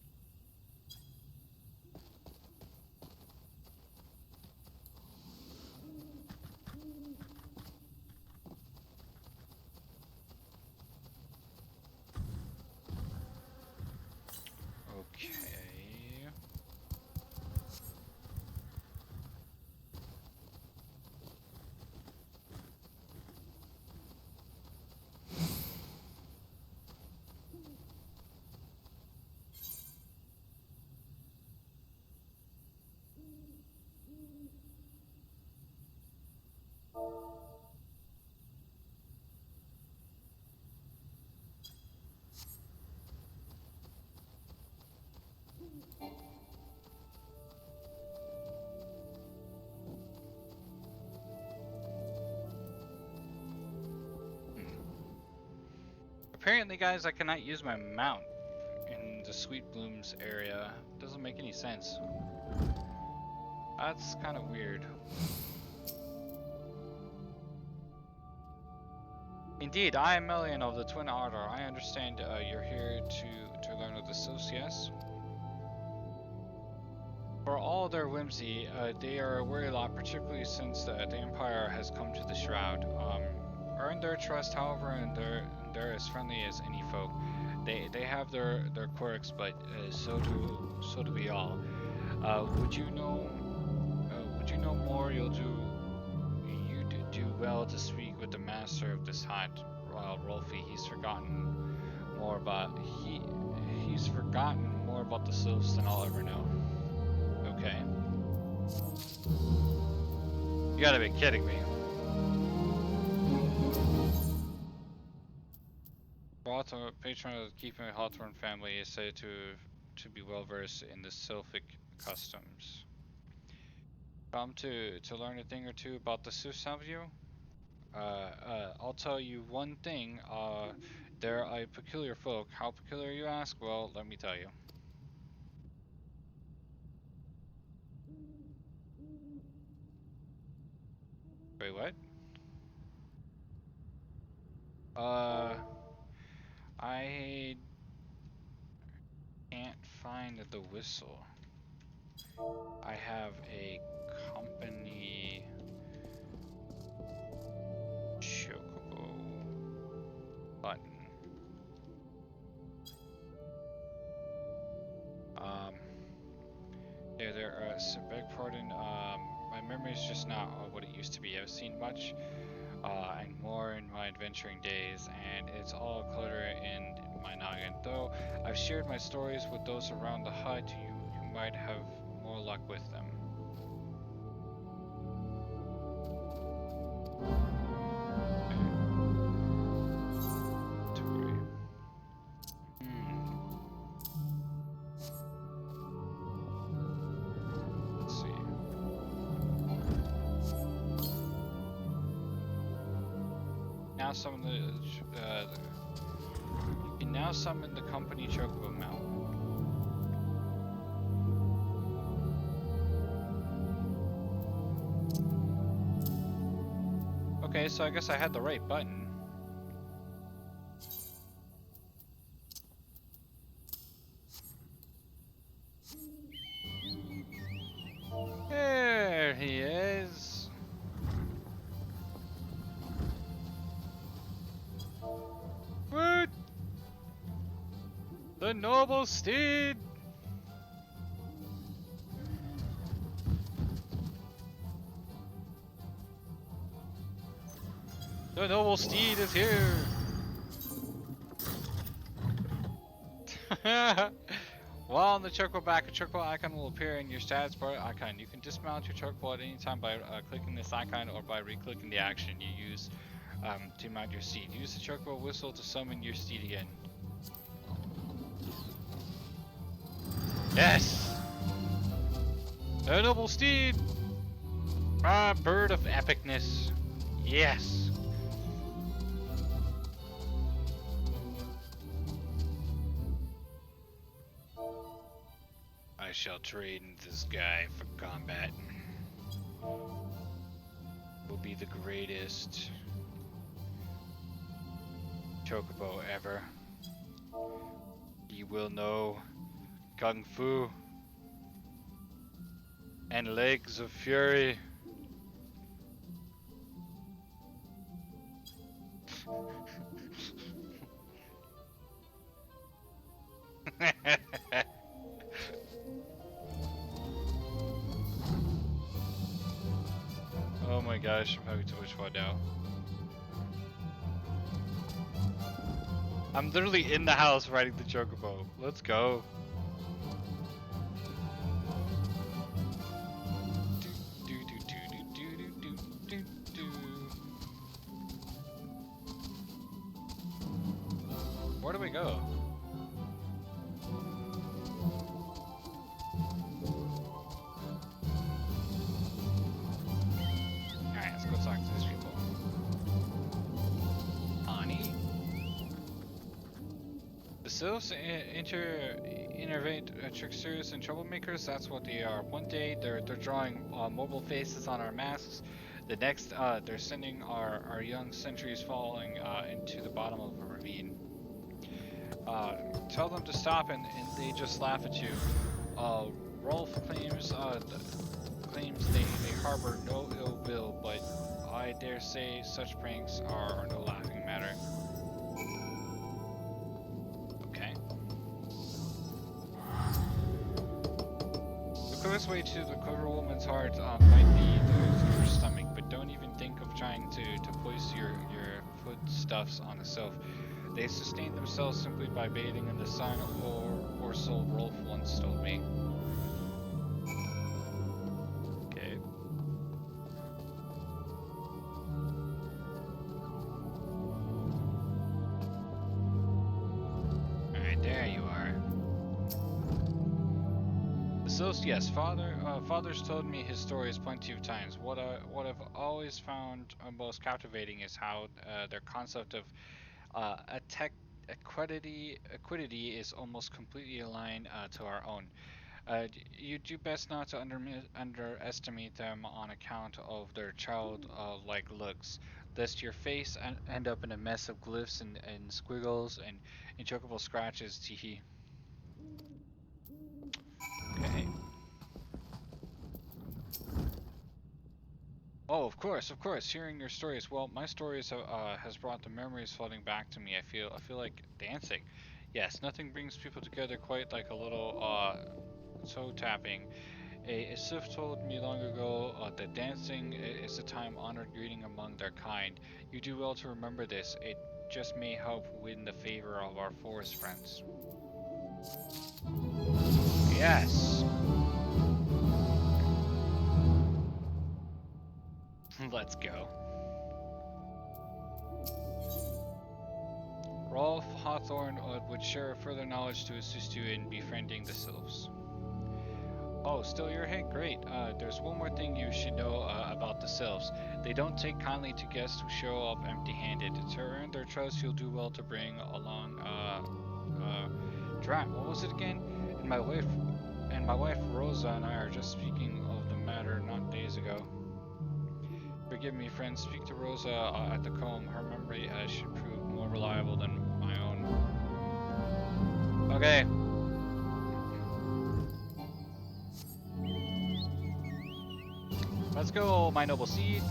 Okay. Apparently, guys, I cannot use my mount in the Sweet Blooms area. Doesn't make any sense. That's kind of weird. Indeed, I am Melian of the Twin Order. I understand you're here to learn of the Socias. For all their whimsy, they are a worry lot, particularly since the Empire has come to the Shroud. Earn their trust, however, and they're as friendly as any folk. They have their quirks, but so do we all. Would you know more? You'd do well to speak with the master of this hut, Rolfie. He's forgotten more about forgotten more about the sylphs than I'll ever know. Okay. You gotta be kidding me. Patron of the Keeping a Hawthorne family is said to be well versed in the sylphic customs. Come to learn a thing or two about the sylphs, have you? I'll tell you one thing. They're a peculiar folk. How peculiar, you ask? Well, let me tell you. Wait, what? I can't find the whistle. I have a company chocobo button. Beg pardon. My memory is just not what it used to be. I've seen much, and more in my adventuring days, and it's all clutter in my noggin. Though I've shared my stories with those around the hut, you might have more luck with them. Now summon you can now summon the company chocobo mount. Okay, so I guess I had the right button. There he is. What? The noble steed. The noble steed is here. While on the chocobo back, a chocobo icon will appear in your status bar icon. You can dismount your chocobo at any time by clicking this icon or by re-clicking the action you use to mount your steed. Use the chocobo whistle to summon your steed again. Yes! The noble steed! Ah, bird of epicness. Yes! I shall trade in this guy for combat. Will be the greatest chocobo ever. He will know Kung Fu and legs of fury. Oh my gosh, I'm having too much fun now. I'm literally in the house riding the chocobo. Let's go. Where do we go? Alright, let's go talk to these people. Ani? The sylphs innervate tricksters and troublemakers. That's what they are. One day they're drawing mobile faces on our masks. The next they're sending our young sentries falling into the bottom of a ravine. Tell them to stop and they just laugh at you. Rolf claims they harbor no ill will, but I dare say such pranks are no laughing matter. Okay. The quickest way to the clever woman's heart might be through her stomach, but don't even think of trying to place your foodstuffs on a sylph. They sustain themselves simply by bathing in the sun, or so Rolf once told me. Okay. Alright, there you are. The sylphs, yes, father's told me his stories plenty of times. What I've always found most captivating is how their concept of equity is almost completely aligned to our own. You do best not to underestimate them on account of their child-like looks, lest your face end up in a mess of glyphs and squiggles and intricate scratches. Teehee. Okay. Oh, of course, of course. Hearing your stories, well, my stories has brought the memories flooding back to me. I feel like dancing. Yes, nothing brings people together quite like a little toe tapping. A Sith told me long ago that dancing is a time-honored greeting among their kind. You do well to remember this. It just may help win the favor of our forest friends. Yes. Let's go. Rolf Hawthorne would share further knowledge to assist you in befriending the sylphs. Oh, still your head? Great. There's one more thing you should know about the sylphs. They don't take kindly to guests who show up empty-handed. To earn their trust, you'll do well to bring along what was it again? And my wife Rosa and I are just speaking of the matter not days ago. Forgive me, friends. Speak to Rosa at the comb. Her memory should prove more reliable than my own. Okay. Let's go, my noble seed.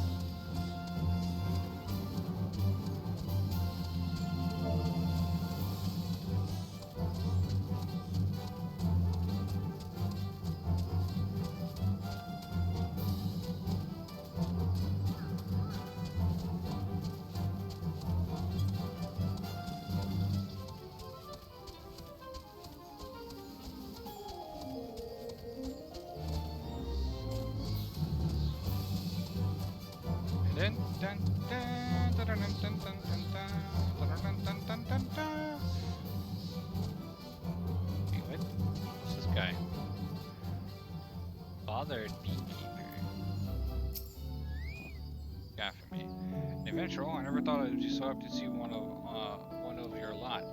Wait, what? Who's this guy? Bothered beekeeper. Got for me. An adventure. Oh, I never thought I'd be so happy to see one of your lot.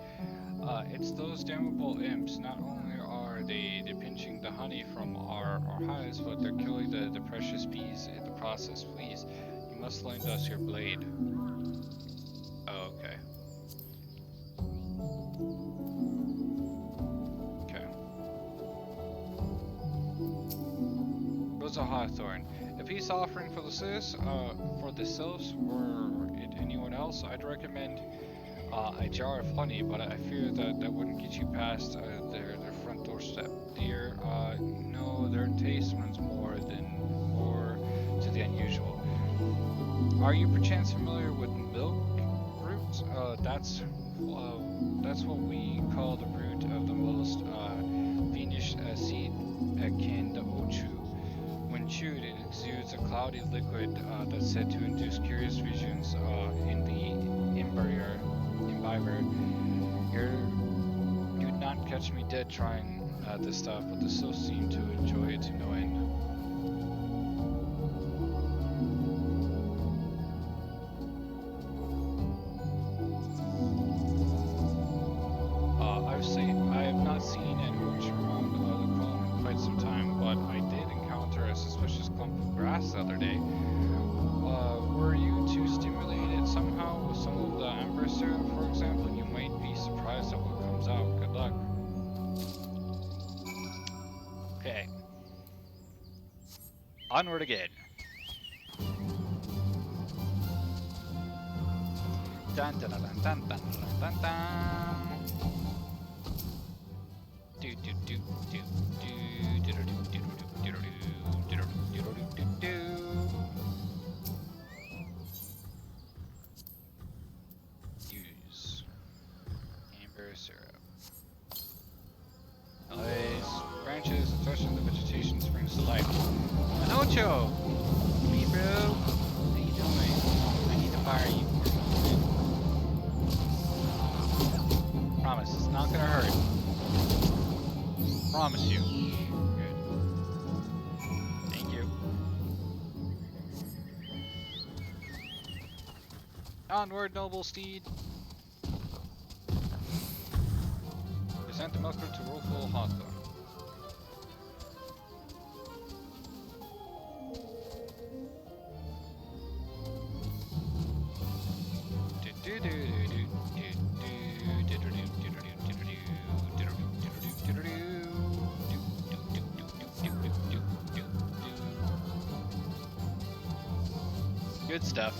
It's those damnable imps. Not only are they pinching the honey from our hives, but they're killing the precious bees in the process. Please, you must lend us your blade. Oh, okay. Okay. Rosa Hawthorne. A peace offering for the sylphs, or anyone else, I'd recommend a jar of honey, but I fear that wouldn't get you past their front doorstep. No, their taste runs more to the unusual. Are you perchance familiar with milk root? That's what we call the root of the most fiendish seed akin to Ochu. When chewed, it exudes a cloudy liquid that's said to induce curious visions in the imbiber. You'd not catch me dead trying this stuff, but the sylphs seem to enjoy it to no end. I have not seen an orchard around the cone in quite some time, but I did encounter a suspicious clump of grass the other day. Were you too stimulated somehow with some of the amber syrup, for example? You might be surprised at what comes out. Good luck. Okay. Onward again. Dun dun dun dun dun dun dun dun. Do do do do do do do do do do do do do. Use. Ocho! Hey, bro. How you doing? I need to fire you. Promise, it's not gonna hurt. Promise you. Good. Thank you. Onward, noble steed. Present the milker to Rueful Hawthorne. Good stuff.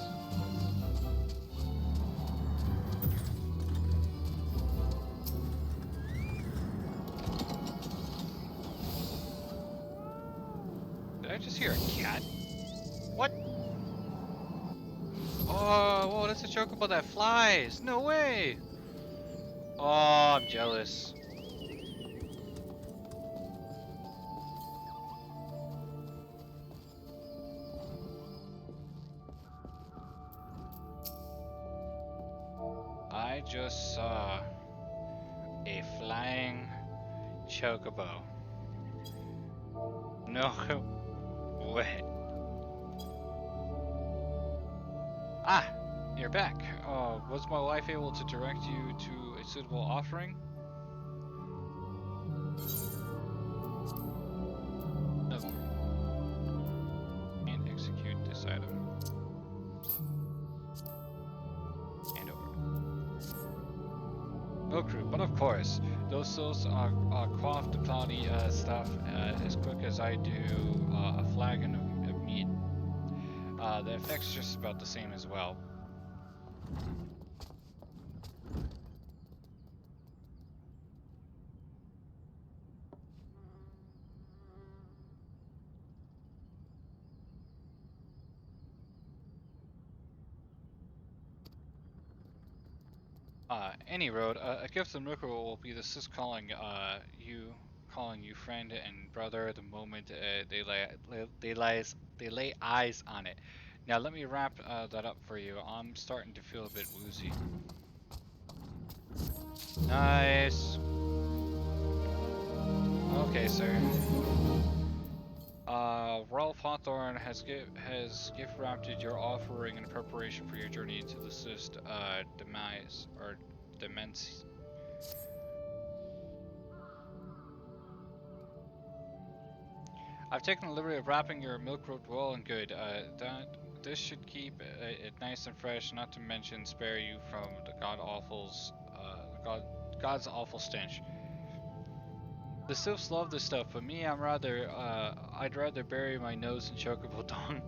Did I just hear a cat? What? Oh, whoa, that's a chocobo that flies. No way. Oh, I'm jealous. I just saw a flying chocobo. No way. Ah, you're back. Was my wife able to direct you to a suitable offering? No. And execute this item. Hand over. No crew, but of course, those souls are quaff the cloudy stuff as quick as I do a flagon of meat. The effect's just about the same as well. Any road, a gift of Nuka will be the sis calling you friend and brother the moment they lay eyes on it. Now let me wrap that up for you. I'm starting to feel a bit woozy. Nice. Okay, sir. Ralph Hawthorne has gift wrapped your offering in preparation for your journey into the Sist demise or demence. I've taken the liberty of wrapping your milk road well and good. This should keep it nice and fresh, not to mention spare you from the God's awful stench. The sylphs love this stuff, but me, I'd rather bury my nose in chocobo dung.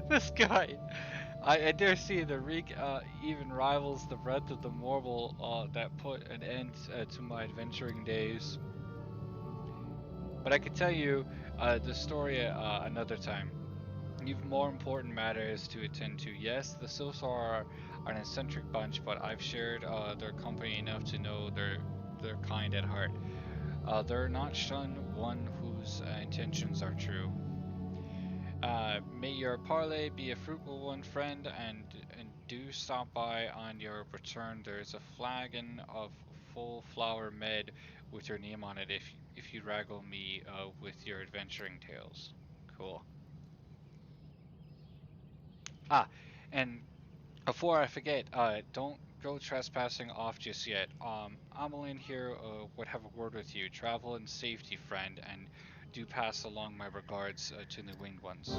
This guy, I dare see the reek even rivals the breath of the marble that put an end to my adventuring days. But I could tell you the story another time. You've more important matters to attend to. Yes, the sylphs are an eccentric bunch, but I've shared their company enough to know they're kind at heart. They're not shun one whose intentions are true. May your parley be a fruitful one, friend, and do stop by on your return. There's a flagon of full flower med with your name on it if you raggle me with your adventuring tales. Cool. Ah, and before I forget, don't go trespassing off just yet. Ameline here would have a word with you. Travel in safety, friend, and do pass along my regards to the winged ones.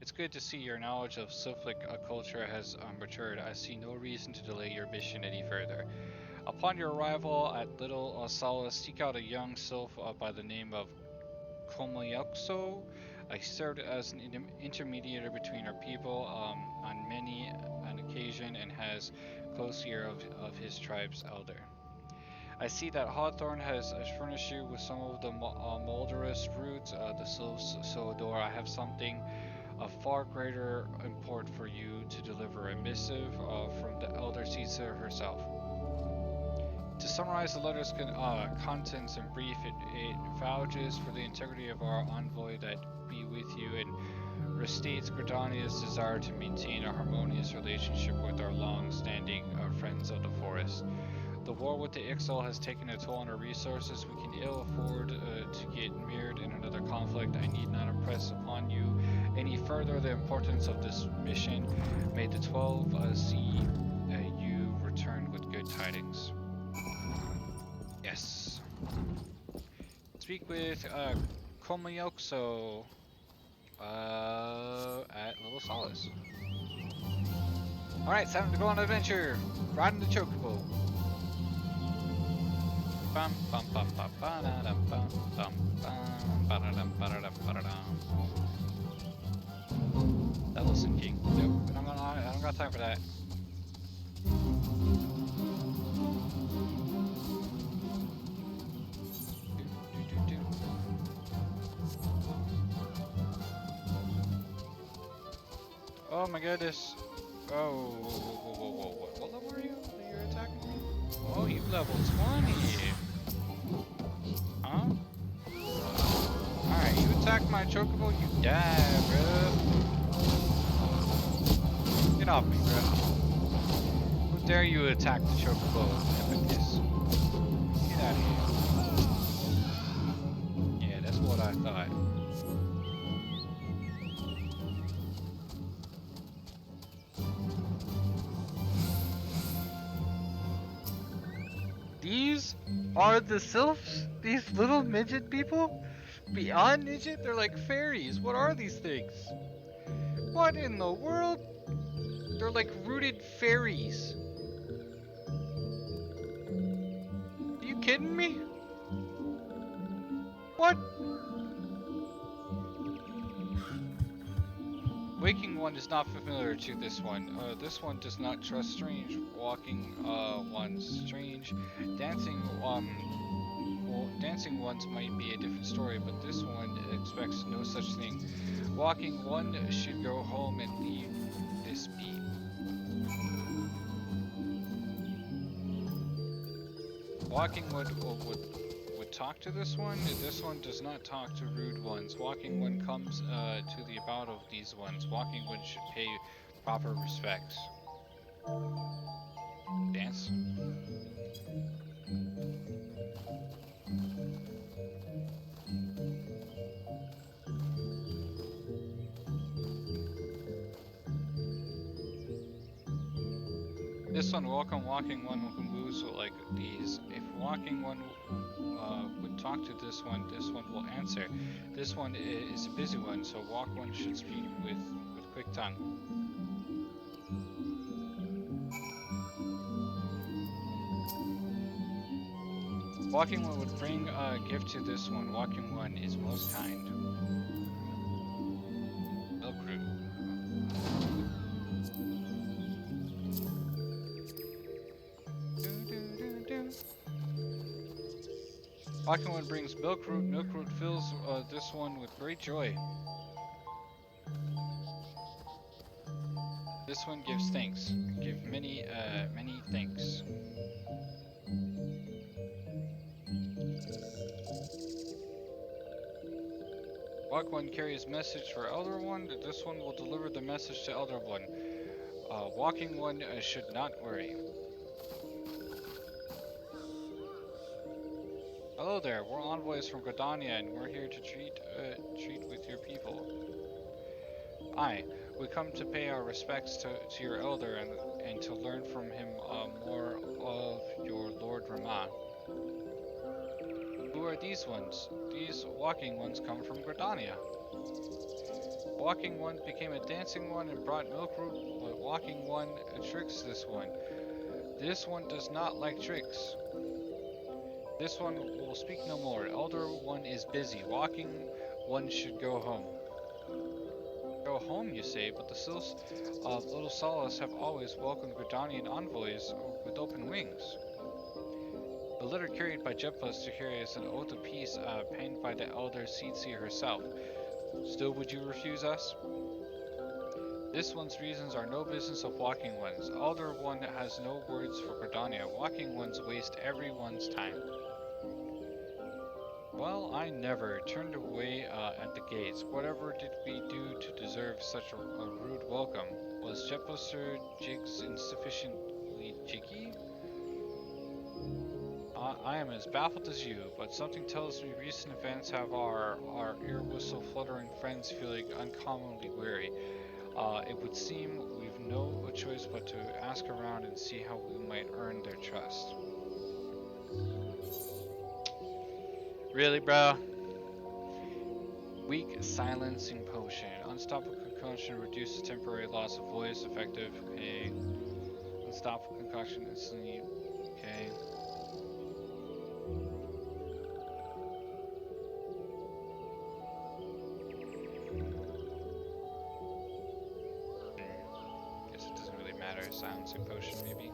It's good to see your knowledge of Sylphic culture has matured. I see no reason to delay your mission any further. Upon your arrival at Little Solace, seek out a young sylph by the name of Komayakso. I served as an intermediary between our people on many an occasion and has close ear of his tribe's elder. I see that Hawthorne has furnished you with some of the Molderous roots the sylphs so adore. I have something of far greater import for you to deliver a missive from the Elder Caesar herself. To summarize the letter's contents in brief, it vouches for the integrity of our envoy that be with you and restates Gridania's desire to maintain a harmonious relationship with our long-standing friends of the forest. The war with the Ixal has taken a toll on our resources. We can ill afford to get mired in another conflict. I need not impress upon you any further the importance of this mission. May the 12 see you return with good tidings. Yes. Speak with Komayokso at Little Solace. Alright, it's time to go on an adventure. Riding the chocobo. Bum bum bum bum ba-da-dum bum bum bum ba-da-dum ba-da-dum ba-da-dum. Level sinking. Nope, I don't got time for that. Oh my goodness. Oh, whoa. What level are you? You're attacking me? Oh, you level 20. Huh? Alright, you attack my chocobo, you die, bro. Get off me, bro. How dare you attack the chocobo, Epicus? Get out of here. Yeah, that's what I thought. These are the sylphs? These little midget people? Beyond midget? They're like fairies. What are these things? What in the world? They're like rooted fairies. Are you kidding me? What? Waking one is not familiar to this one. This one does not trust strange walking ones. Strange dancing dancing ones might be a different story, but this one expects no such thing. Walking one should go home and leave this be. Walking would talk to this one. This one does not talk to rude ones. Walking one comes to the about of these ones. Walking one should pay proper respects. Dance. This one, welcome walking one who moves like these. If walking one would talk to this one will answer. This one is a busy one, so walk one should speak with quick tongue. Walking one would bring a gift to this one. Walking one is most kind. Milk root. Walking one brings milk root. Milk root fills this one with great joy. This one gives thanks. Give many thanks. Walk one carries message for Elder One. This one will deliver the message to Elder One. Walking one should not worry. Hello there, we're envoys from Gridania and we're here to treat with your people. Aye, we come to pay our respects to your elder and to learn from him more of your Lord Rama. Who are these ones? These walking ones come from Gridania. Walking one became a dancing one and brought milk root, but walking one tricks this one. This one does not like tricks. This one will speak no more. Elder one is busy. Walking one should go home. Go home, you say, but the Sylphs of Little Solace have always welcomed Gridanian envoys with open wings. The letter carried by Jettbuster here is an oath of peace penned by the Elder Caesar herself. Still, would you refuse us? This one's reasons are no business of Walking One's. Elder One has no words for Gridania. Walking One's waste everyone's time. Well, I never turned away at the gates. Whatever did we do to deserve such a rude welcome? Was Jettbuster jigs insufficiently jiggy? I am as baffled as you, but something tells me recent events have our ear whistle fluttering friends feeling uncommonly weary. It would seem we've no choice but to ask around and see how we might earn their trust. Really, bro? Weak silencing potion. Unstoppable concoction reduces temporary loss of voice. Effective. Okay. Unstoppable concoction instantly. Okay. Guess it doesn't really matter. Silencing potion, maybe.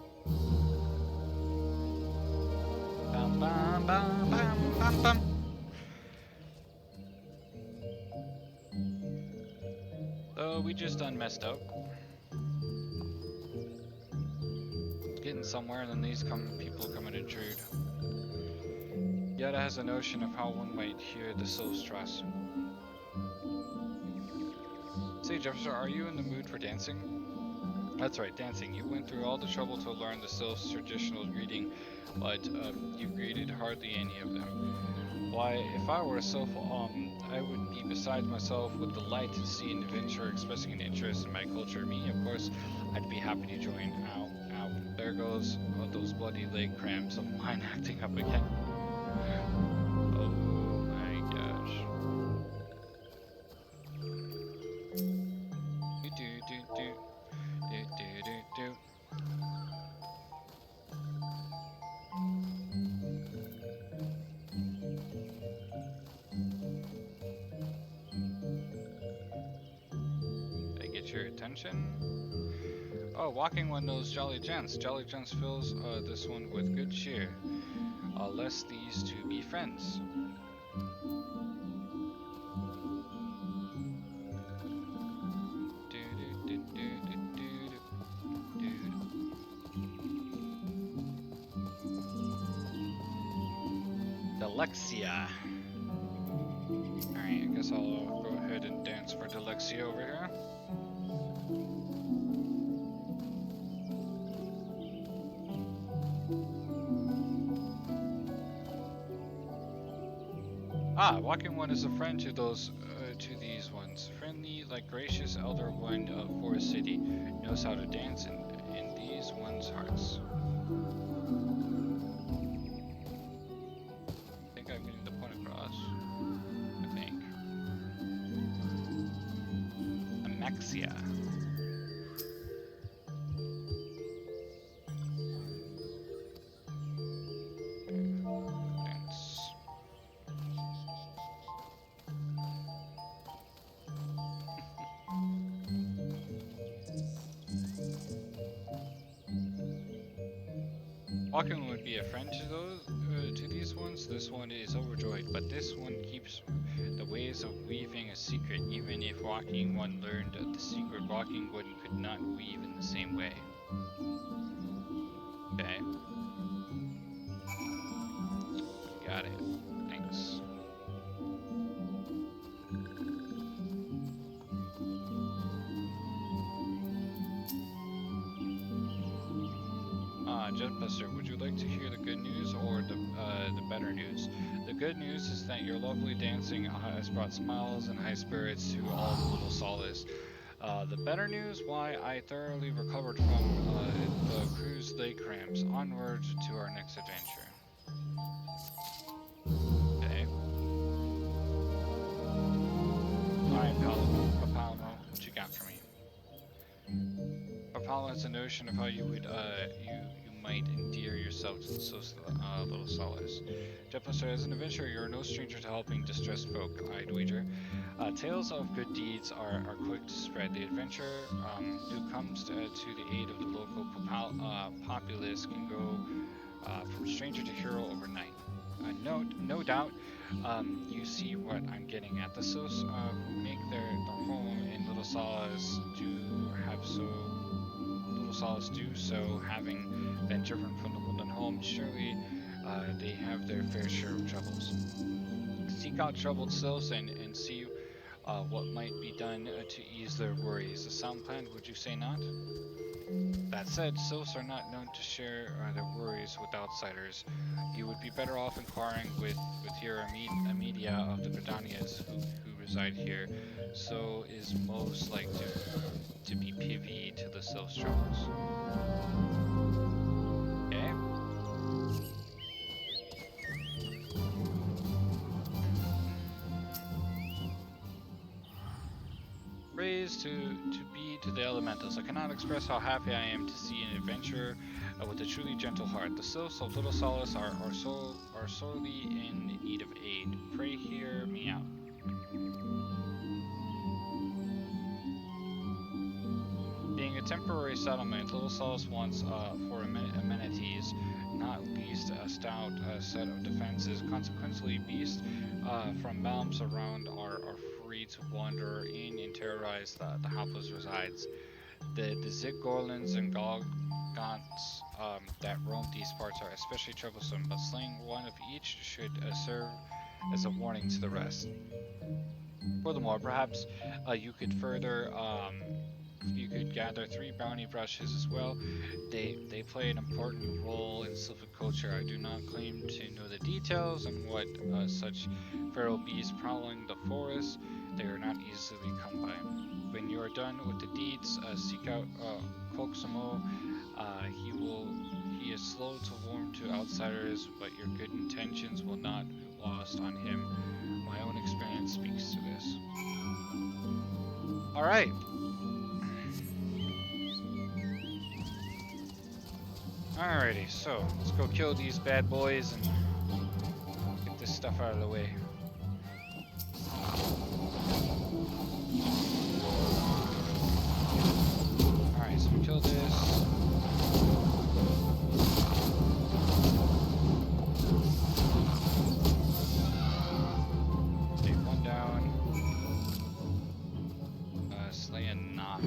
Bum bum bum bum bum bum. So we just done messed up. Getting somewhere, and then these people come and intrude. Yetta has a notion of how one might hear the soul's trust. Say, Jettbuster, are you in the mood for dancing? That's right, dancing. You went through all the trouble to learn the sylph's traditional greeting, but you greeted hardly any of them. Why, if I were a sylph, I would be beside myself with delight to see an adventurer expressing an interest in my culture. Me, of course, I'd be happy to join. Ow, ow. There goes those bloody leg cramps of mine acting up again. Oh my gosh. Do. Did I get your attention? Oh, Walking One knows Jolly Gents. Jolly Gents fills this one with good cheer. Lest these two be friends. Delexia. Alright, I guess I'll go ahead and dance for Delexia over here. Ah, Walking One is a friend to these ones. Friendly, like gracious elder one of Forest City, knows how to dance in these ones' hearts. I think I'm getting the point across. I think. Amaxia. Walking would be a friend to these ones. This one is overjoyed, but this one keeps the ways of weaving a secret. Even if Walking One learned the secret, Walking One could not weave in the same way. Okay. Got it. Thanks. Jettbuster, would you like to hear the good news or the better news? The good news is that your lovely dancing has brought smiles and high spirits to all the little solace. The better news, why, I thoroughly recovered from the cruise leg cramps. Onward to our next adventure. Okay. Alright, Papalmo, what you got for me? Papalmo has a notion of how you would, you might endear yourself to the little solace. Jettbuster, as an adventurer, you are no stranger to helping distressed folk, I'd wager. Tales of good deeds are quick to spread. The adventurer who comes to the aid of the local populace can go from stranger to hero overnight. No doubt, you see what I'm getting at. The souls who make solace do so, having been driven from the woodland home. Surely they have their fair share of troubles. Seek out troubled sylphs and see what might be done to ease their worries. A sound plan, would you say not? That said, sylphs are not known to share their worries with outsiders. You would be better off inquiring with your media of the Gridanias who reside here, so is most like to be privy to the sylphs' troubles. Okay. Praise to be to the elementals. I cannot express how happy I am to see an adventurer with a truly gentle heart. The sylphs of Little Solace are sorely in need of aid. Pray hear me out. Being a temporary settlement, Little Solace wants for amenities, not least a stout set of defenses. Consequently, beasts from realms around are free to wander in and terrorize the hapless resides. The Zigorlins and Golgants that roam these parts are especially troublesome, but slaying one of each should serve as a warning to the rest. Furthermore, perhaps you could gather 3 brownie brushes as well. They play an important role in sylphic culture. I do not claim to know the details on what such feral beasts prowling the forest. They are not easily come by. When you are done with the deeds, seek out Kokusumo. He is slow to warm to outsiders, but your good intentions will not be lost on him. My own experience speaks to this. All right. Alrighty, so let's go kill these bad boys and get this stuff out of the way. Alright, so we kill this. Take one down. Slay a knot.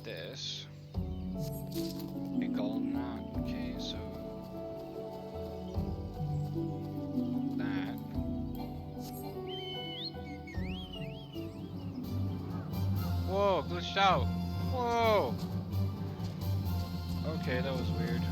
This big gold knot. Okay, so that. Whoa, glitched out. Whoa. Okay, that was weird.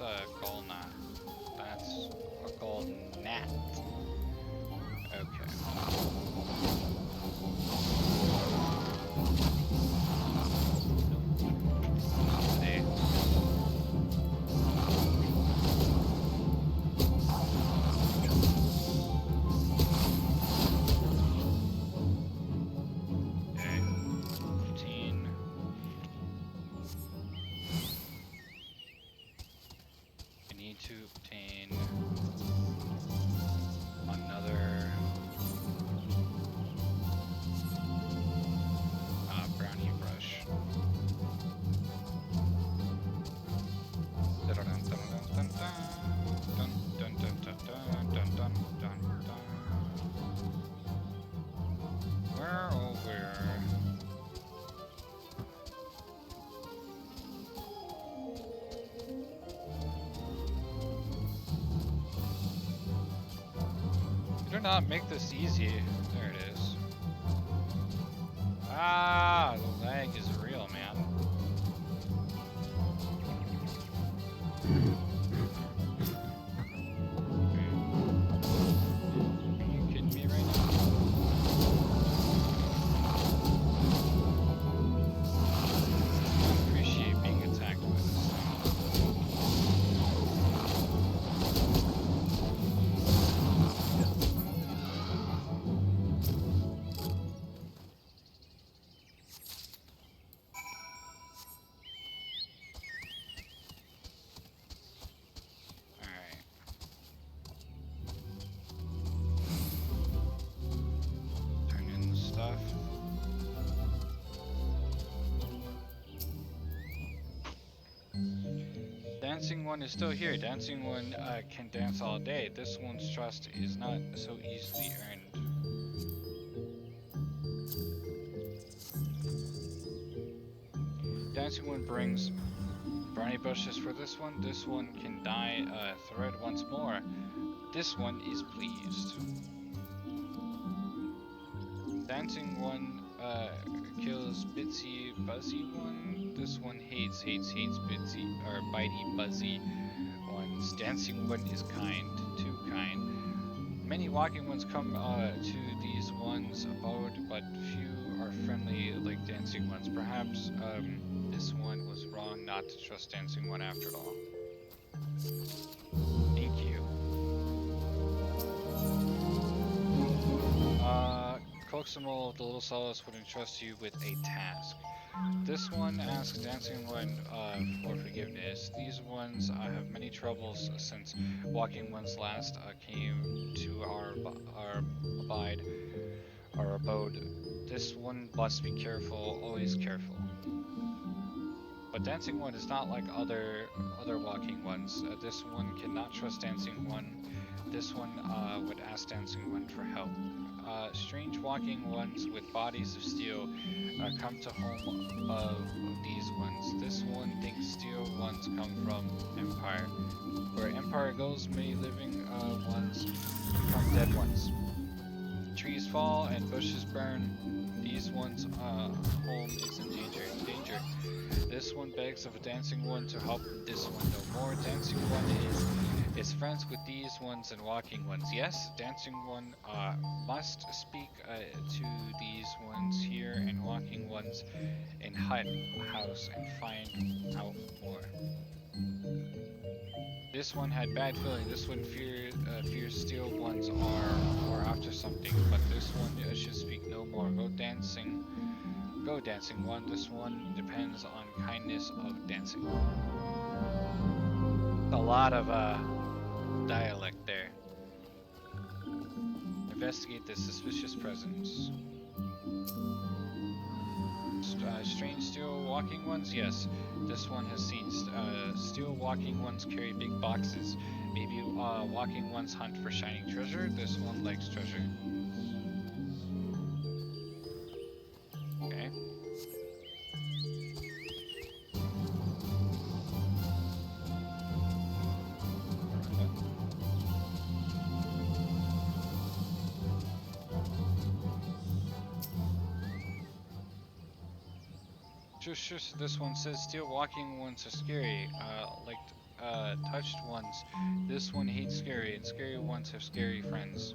A gold knot. That's a gold gnat. Okay. See. Okay. 15. To obtain not make this easy. There it is. Ah, the lag is real, man. Are you kidding me right now? I appreciate being attacked by this thing. Alright. Turn in the stuff. Dancing one is still here. Dancing one can dance all day. This one's trust is not so easily earned. Dancing one brings brownie bushes for this one. This one can dye a thread once more. This one is pleased. Dancing one kills Bitsy Buzzy one. This one hates Bitsy or Bitey Buzzy ones. Dancing one is kind, too kind. Many walking ones come to these ones abode, but few are friendly like dancing ones. Perhaps this one was wrong not to trust dancing one after all. Thank you. Coaximal, the little solace would entrust you with a task. This one asks Dancing One for forgiveness. These ones have many troubles since Walking Ones last came to our abode. This one must be careful, always careful. But Dancing One is not like other Walking Ones. This one cannot trust Dancing One. This one would ask Dancing One for help. Strange walking ones with bodies of steel come to home of these ones. This one thinks steel ones come from Empire. Where Empire goes, many living ones become dead ones. Trees fall and bushes burn. These ones' home is in danger. This one begs of a dancing one to help this one no more. Dancing one is friends with these ones and walking ones. Yes, dancing one must speak to these ones here and walking ones in house and find out more. This one had bad feeling. This one fears steel ones are after something, but this one should speak no more. Go dancing one. This one depends on kindness of dancing. A lot of dialect there. Investigate the suspicious presence. Strange steel walking ones? Yes, this one has seen steel walking ones carry big boxes. Maybe walking ones hunt for shining treasure. This one likes treasure. Okay. Sure, this one says steel walking ones are scary, like touched ones. This one hates scary, and scary ones have scary friends.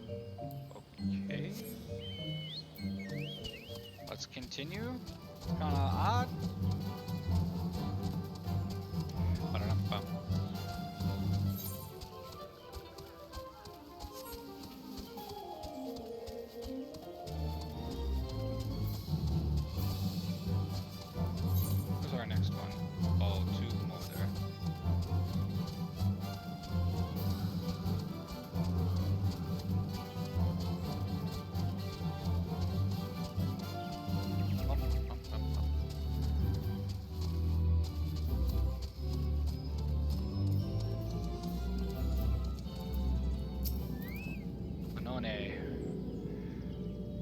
Okay. Let's continue. Kinda odd. Ba-da-dum-bum. Where's our next one? Oh, two more there.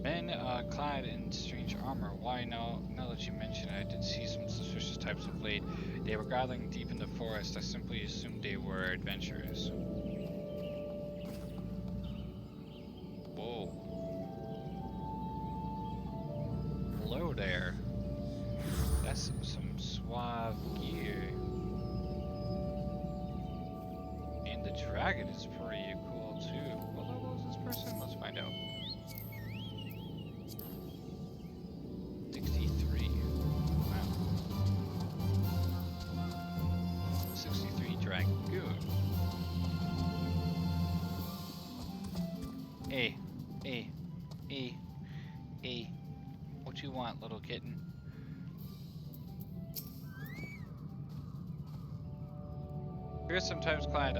Men clad in strange armor. Why now that you mention it, I did see some suspicious types of blade. They were gathering deep in the forest. I simply assumed they were adventurers. Whoa. dragon is pretty cool too. What level is this person? Let's find out. 63. Wow. 63 dragoon. Hey, hey, hey, hey. What you want, little kitten? Here's sometimes clad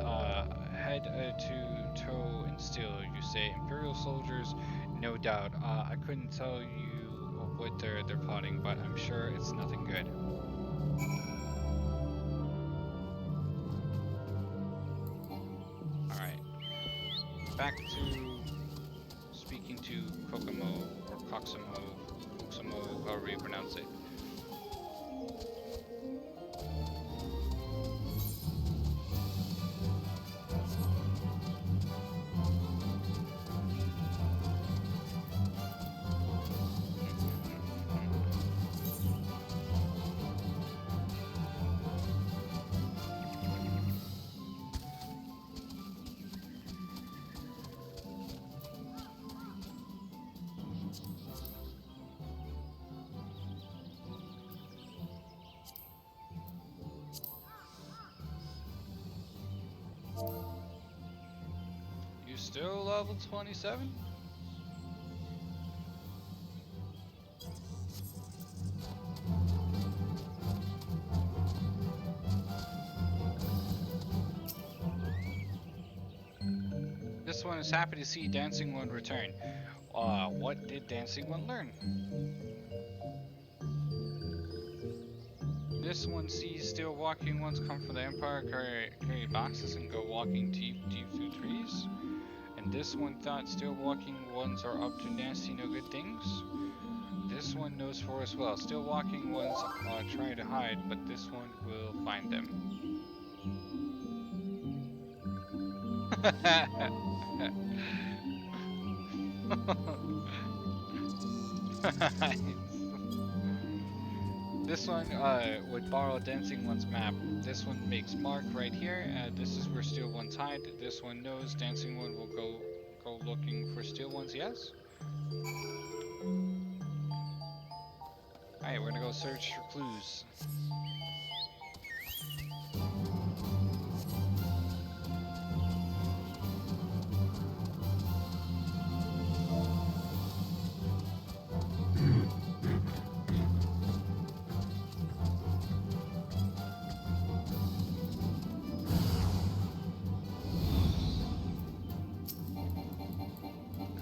head to toe in steel. You say Imperial soldiers, no doubt. I couldn't tell you what they're plotting, but I'm sure it's nothing good. All right, back to speaking to Kokomo or Kokomo, however you pronounce it. You still level 27? This one is happy to see Dancing One return. What did Dancing One learn? This one sees still walking ones come from the Empire, carry boxes, and go walking deep through trees. And this one thought still walking ones are up to nasty no good things. This one knows for as well. Still walking ones try to hide, but this one will find them. This one would borrow Dancing One's map. This one makes mark right here. This is where Steel One's hide. This one knows Dancing One will go looking for Steel Ones. Yes. Alright, we're gonna go search for clues.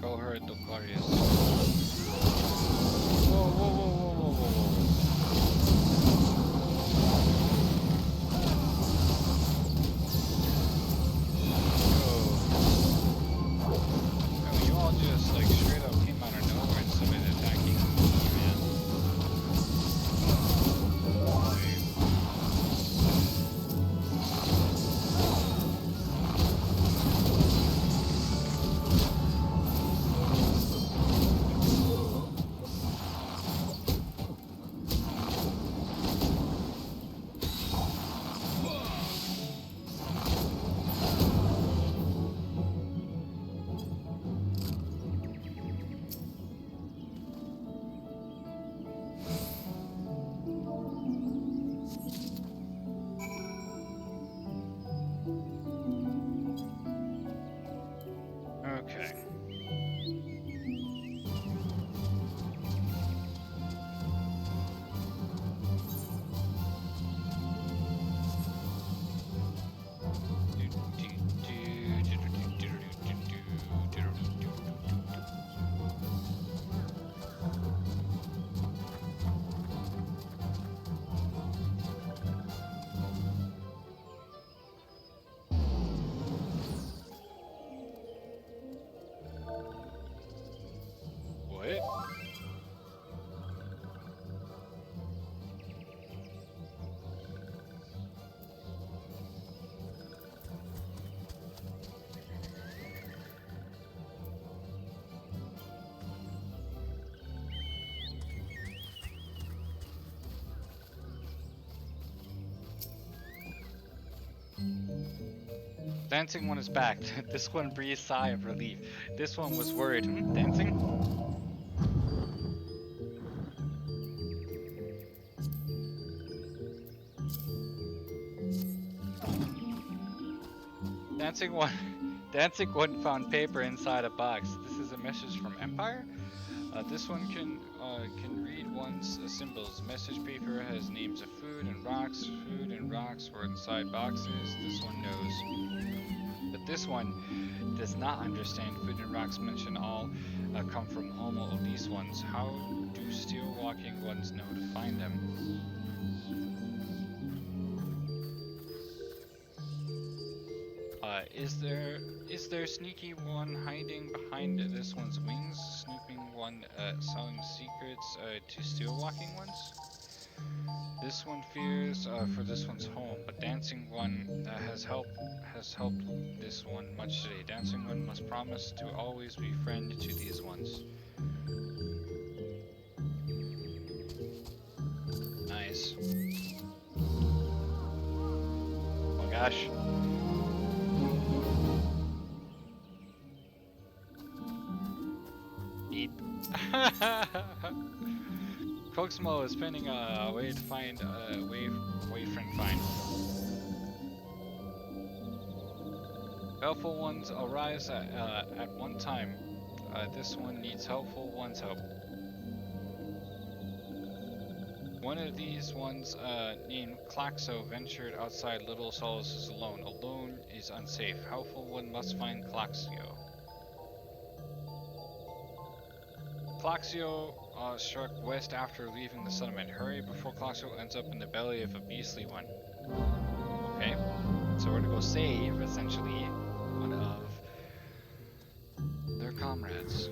Cohort Docarius. Whoa, whoa, whoa, whoa, whoa, whoa, whoa. Oh, you all just like straight up came out of nowhere and started attacking me, man. Dancing one is back. This one breathed a sigh of relief. This one was worried. Dancing? Dancing one. Dancing one found paper inside a box. This is a message from Empire. This one can read one's symbols. Message paper has names of food and rocks. Food and rocks were inside boxes. This one knows. But this one does not understand. Food and rocks mention all come from Homo of these ones. How do still walking ones know to find them? Is there sneaky one hiding behind this one's wings? Snooping one selling secrets to still walking ones? This one fears for this one's home, but dancing one has helped this one much today. Dancing one must promise to always be friend to these ones. Nice. Oh my gosh. Eat. Coxmo is pinning a way to find way friend find. Helpful ones arise at one time. This one needs helpful one's help. One of these ones, named Klaxo, ventured outside Little Solaces alone. Alone is unsafe. Helpful one must find Klaxio. Klaxio struck west after leaving the settlement. Hurry before Klaxio ends up in the belly of a beastly one. Okay, so we're gonna go save, essentially, one of their comrades.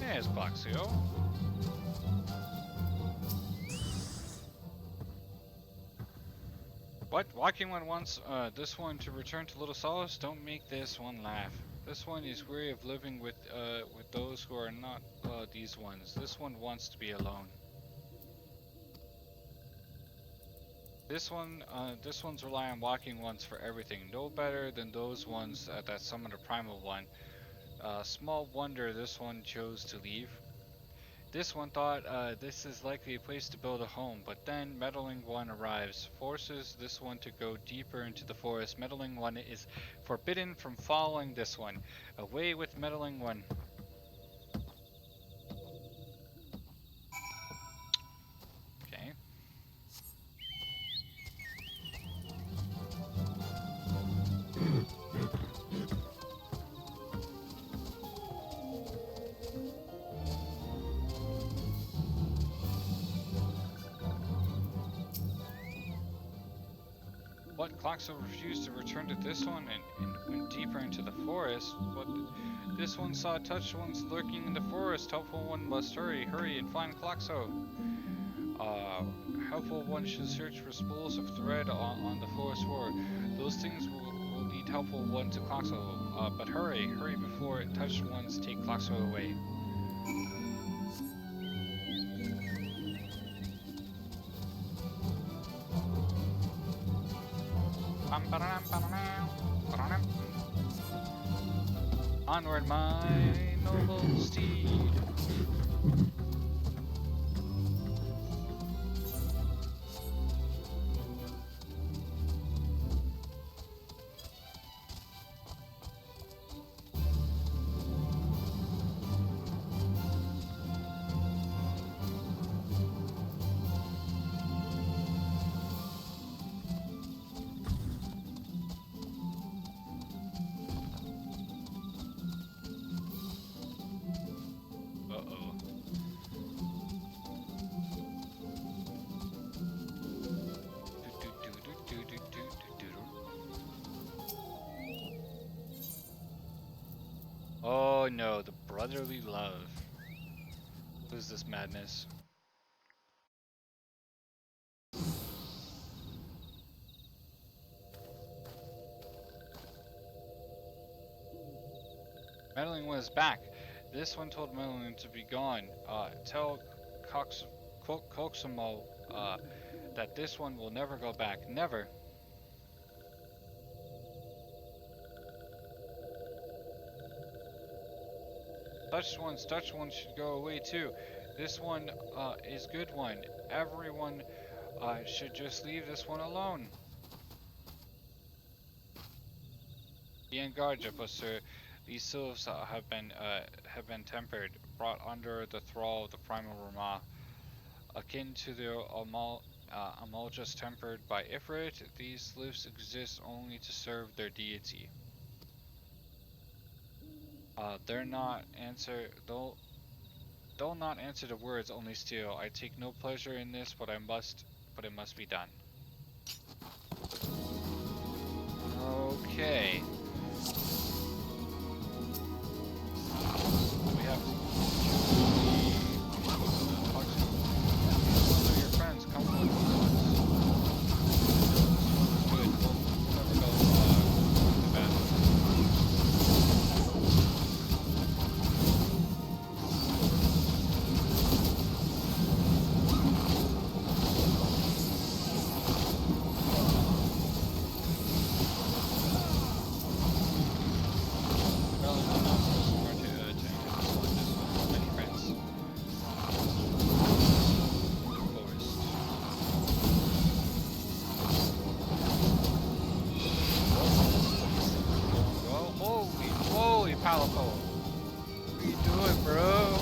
There's Klaxio. What? Walking one wants this one to return to Little Solace? Don't make this one laugh. This one is weary of living with those who are not these ones. This one wants to be alone. This one's rely on walking ones for everything. No better than those ones that summon a primal one. Small wonder this one chose to leave. This one thought this is likely a place to build a home, but then Meddling One arrives, forces this one to go deeper into the forest. Meddling One is forbidden from following this one. Away with Meddling One. Okay. What? Klaxo refused to return to this one and went deeper into the forest? But this one saw touched ones lurking in the forest. Helpful one must hurry and find Klaxo. Helpful one should search for spools of thread on the forest floor. Those things will lead helpful one to Klaxo. But hurry before touched ones take Klaxo away. Onward, my noble steed. Oh no, the brotherly love. What is this madness? Meddling one is back. This one told Meddling to be gone. Tell Koxamo that this one will never go back. Never. Dutch one should go away too. This one is good one. Everyone should just leave this one alone. Be on guard, Jettbuster. These sylphs have been tempered, brought under the thrall of the primal Rama, akin to the Amaljas tempered by Ifrit. These sylphs exist only to serve their deity. They'll not answer the words, only steal. I take no pleasure in this, but it must be done. Okay. We have your friends come with us. Good. We'll never go to bed. Palico. What are you doing, bro?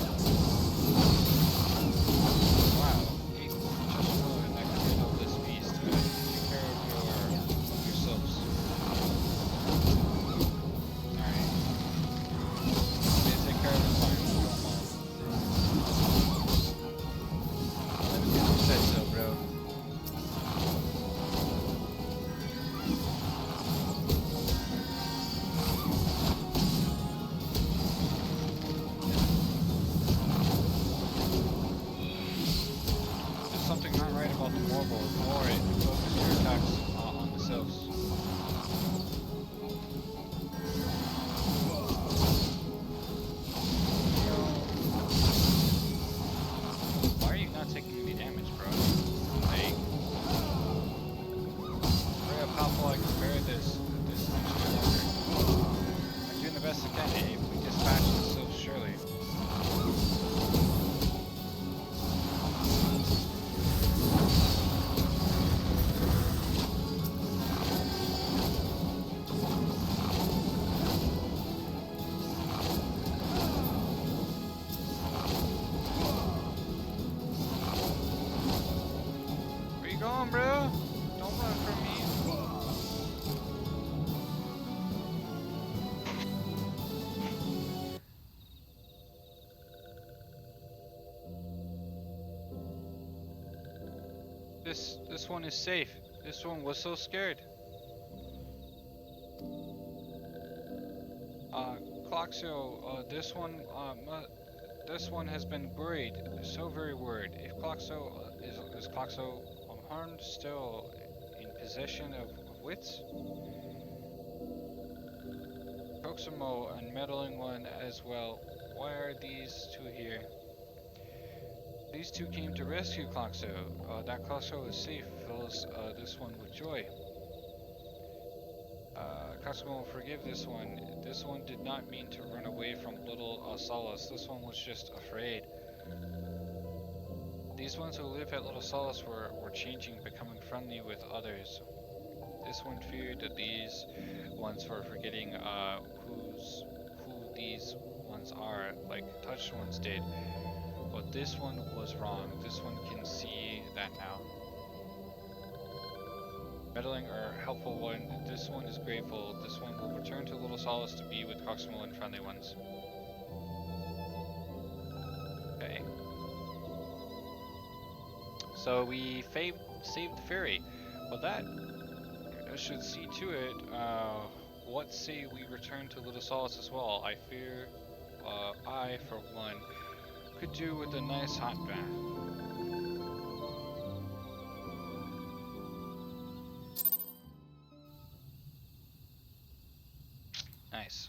Wow, he just really like to get this beast to take care of yourselves. Alright. Okay, take care of his fine. Everything you said so, bro. Something not right about the mobile. Ignore it. Focus your attacks on the sylphs. Why are you not taking any damage, bro? Like, hurry up, how I can bear this actually longer. I'm doing the best I can, Dave. We dispatch the sylphs surely. Going, bro? Don't run from me. This one is safe. This one was so scared. Cloxio, this one has been worried, so very worried. If Cloxo is Cloxo unharmed, still in possession of wits? Proximo and meddling one as well. Why are these two here? These two came to rescue Cloxo. That Cloxo is safe fills this one with joy. Cosmo will forgive this one. This one did not mean to run away from little Solace. This one was just afraid. These ones who live at Little Solace were changing, becoming friendly with others. This one feared that these ones were forgetting who these ones are, like touched ones did. But this one was wrong. This one can see that now. Meddling or helpful one, this one is grateful. This one will return to Little Solace to be with Coxmo and friendly ones. Okay. So we saved the ferry. Well, that should see to it. What say we return to Little Solace as well? I fear I, for one, could do with a nice hot bath. Nice.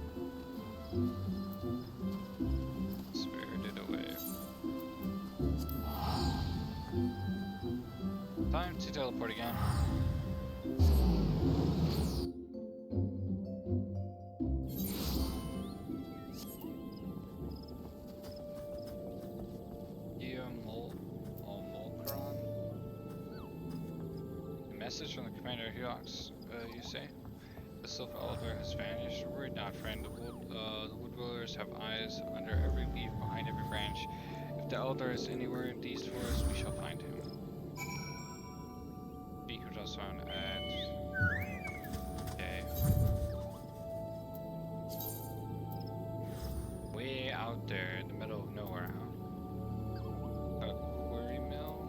Spirited away. Time to teleport again. Message from the commander Hiox, you say? The Silver Elder has vanished. Worry not, friend. The wood dwellers have eyes under every leaf, behind every branch. If the Elder is anywhere in these forests, we shall find him. Speak with us on at... Okay. Way out there in the middle of nowhere, huh? A quarry mill?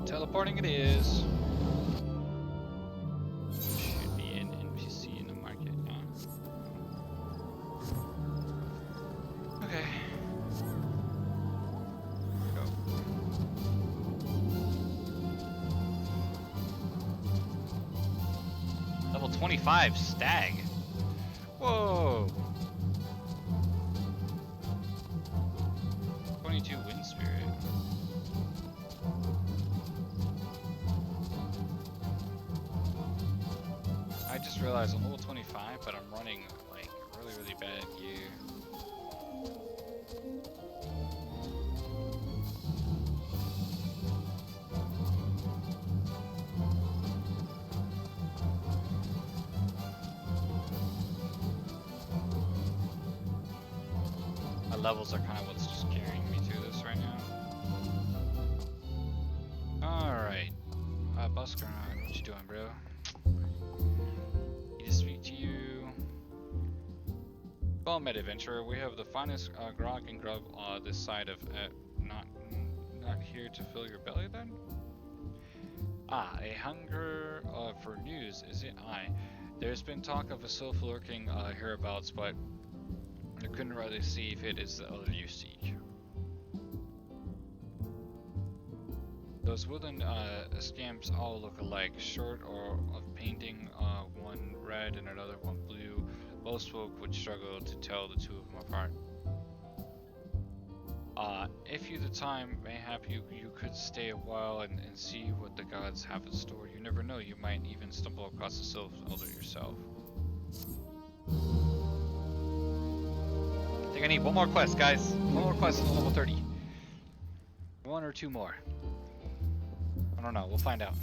Teleporting it is. Should be an NPC in the market, huh? Okay. Go. Level 25 stag. Whoa. 22 wind spirit. I just realized I'm level 25, but I'm running like really bad gear. My levels are kind of what's just carrying me through this right now. Alright. Busker, what you doing, bro? Need to speak to you. Well met, adventurer. We have the finest grog and grub this side of not here to fill your belly then? Ah, a hunger for news, is it? Aye. There's been talk of a sylph lurking hereabouts, but I couldn't really see if it is the elder you seek. Those wooden scamps all look alike, short or of painting, one red and another one blue. Most folk would struggle to tell the two of them apart. If you the time, mayhap you could stay a while and see what the gods have in store. You never know, you might even stumble across the sylph elder yourself. I think I need one more quest, guys. One more quest on level 30. One or two more. I don't know, we'll find out.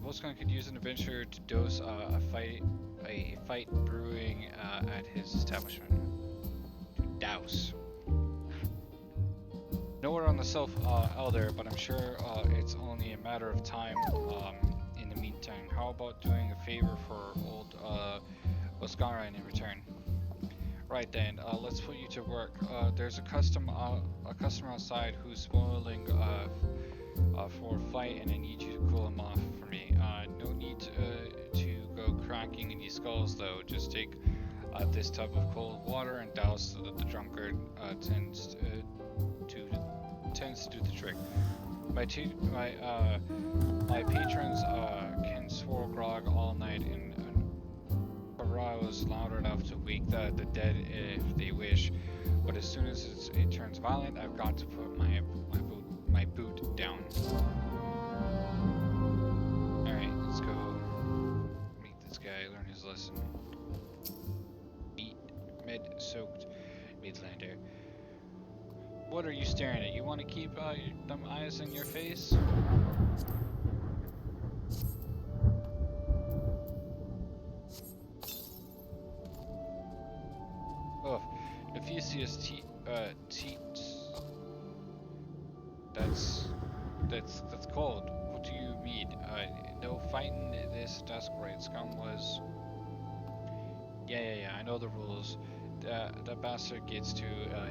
Boscon could use an adventurer to dose a fight brewing at his establishment. To douse. Nowhere on the Sylph Elder, but I'm sure it's only a matter of time in the meantime. How about doing a favor for old Oscaran in return? Right then, let's put you to work. There's a customer outside who's spoiling for a fight, and I need you to cool him off for me. No need to go cracking any skulls though. Just take this tub of cold water and douse so that the drunkard tends to do the trick. My patrons can swirl grog all night and arouse loud enough to wake the dead if they wish, but as soon as it turns violent, I've got to put my boot down. Alright, let's go meet this guy, learn his lesson. Meet med-soaked Midlander. What are you staring at? You want to keep them eyes in your face? Oh, Ephesius teats. That's cold. What do you mean? No fighting this desperate scum was. Yeah. I know the rules. That bastard gets to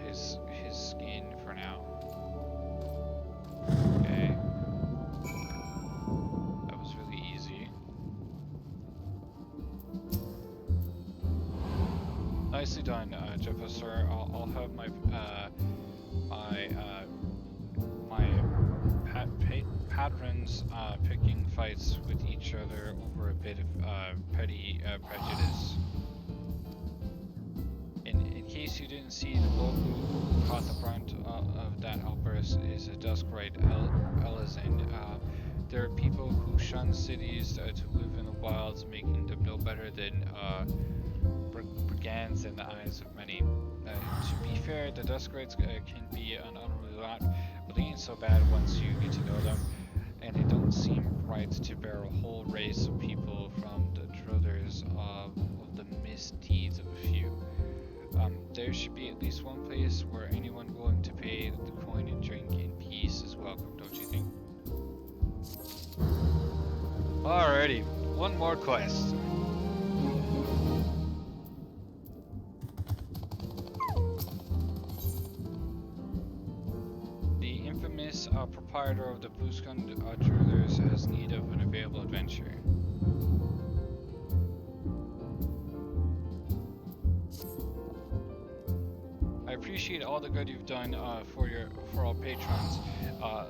his skin for now. Okay. That was really easy. nicely done, Jettbuster. I'll have my patrons picking fights with each other over a bit of petty prejudice. In case you didn't see, the bloke who caught the brunt of that outburst is a Duskrite Elizin. There are people who shun cities to live in the wilds, making them no better than brigands in the eyes of many. To be fair, the Duskrites can be an unruly lot, but they ain't so bad once you get to know them, and it don't seem right to bear a whole race of people from the druthers of the misdeeds of a few. There should be at least one place where anyone willing to pay the coin and drink in peace is welcome, don't you think? Alrighty, one more quest. The infamous proprietor of the Blueskund Druthers has need of an available adventure. I appreciate all the good you've done for our patrons. Our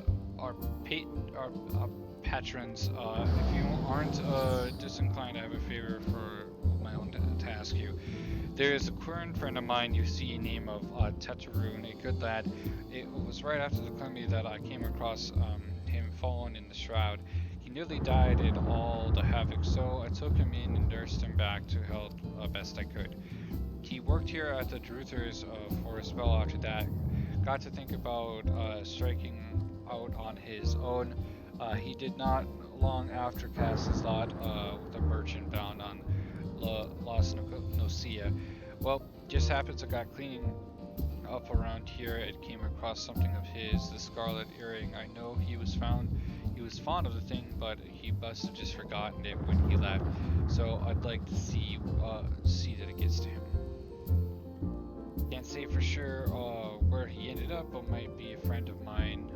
patrons. If you aren't disinclined, I have a favor for my own to ask you. There is a current friend of mine you see name of Tetraroon, a good lad. It was right after the calamity that I came across him fallen in the shroud. He nearly died in all the havoc, so I took him in and nursed him back to health best I could. He worked here at the Druthers for a spell after that. Got to think about striking out on his own. He did not long after cast his lot with a merchant bound on Los Nocia. Well, just happens I got cleaning up around here and came across something of his, the scarlet earring. I know he was fond of the thing, but he must have just forgotten it when he left. So I'd like to see that it gets to him. Can't say for sure where he ended up, but might be a friend of mine.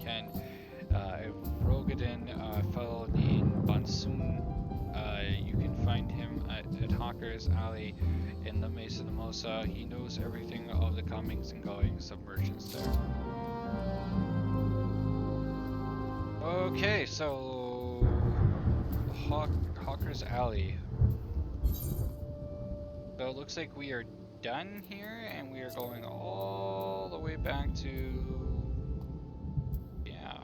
Ken. Rogaden, a fellow named Bansoon. You can find him at Hawker's Alley in the Mesa de Mosa. He knows everything of the comings and goings of merchants there. Okay, so Hawker's Alley. So it looks like we are done here, and we are going all the way back to, yeah.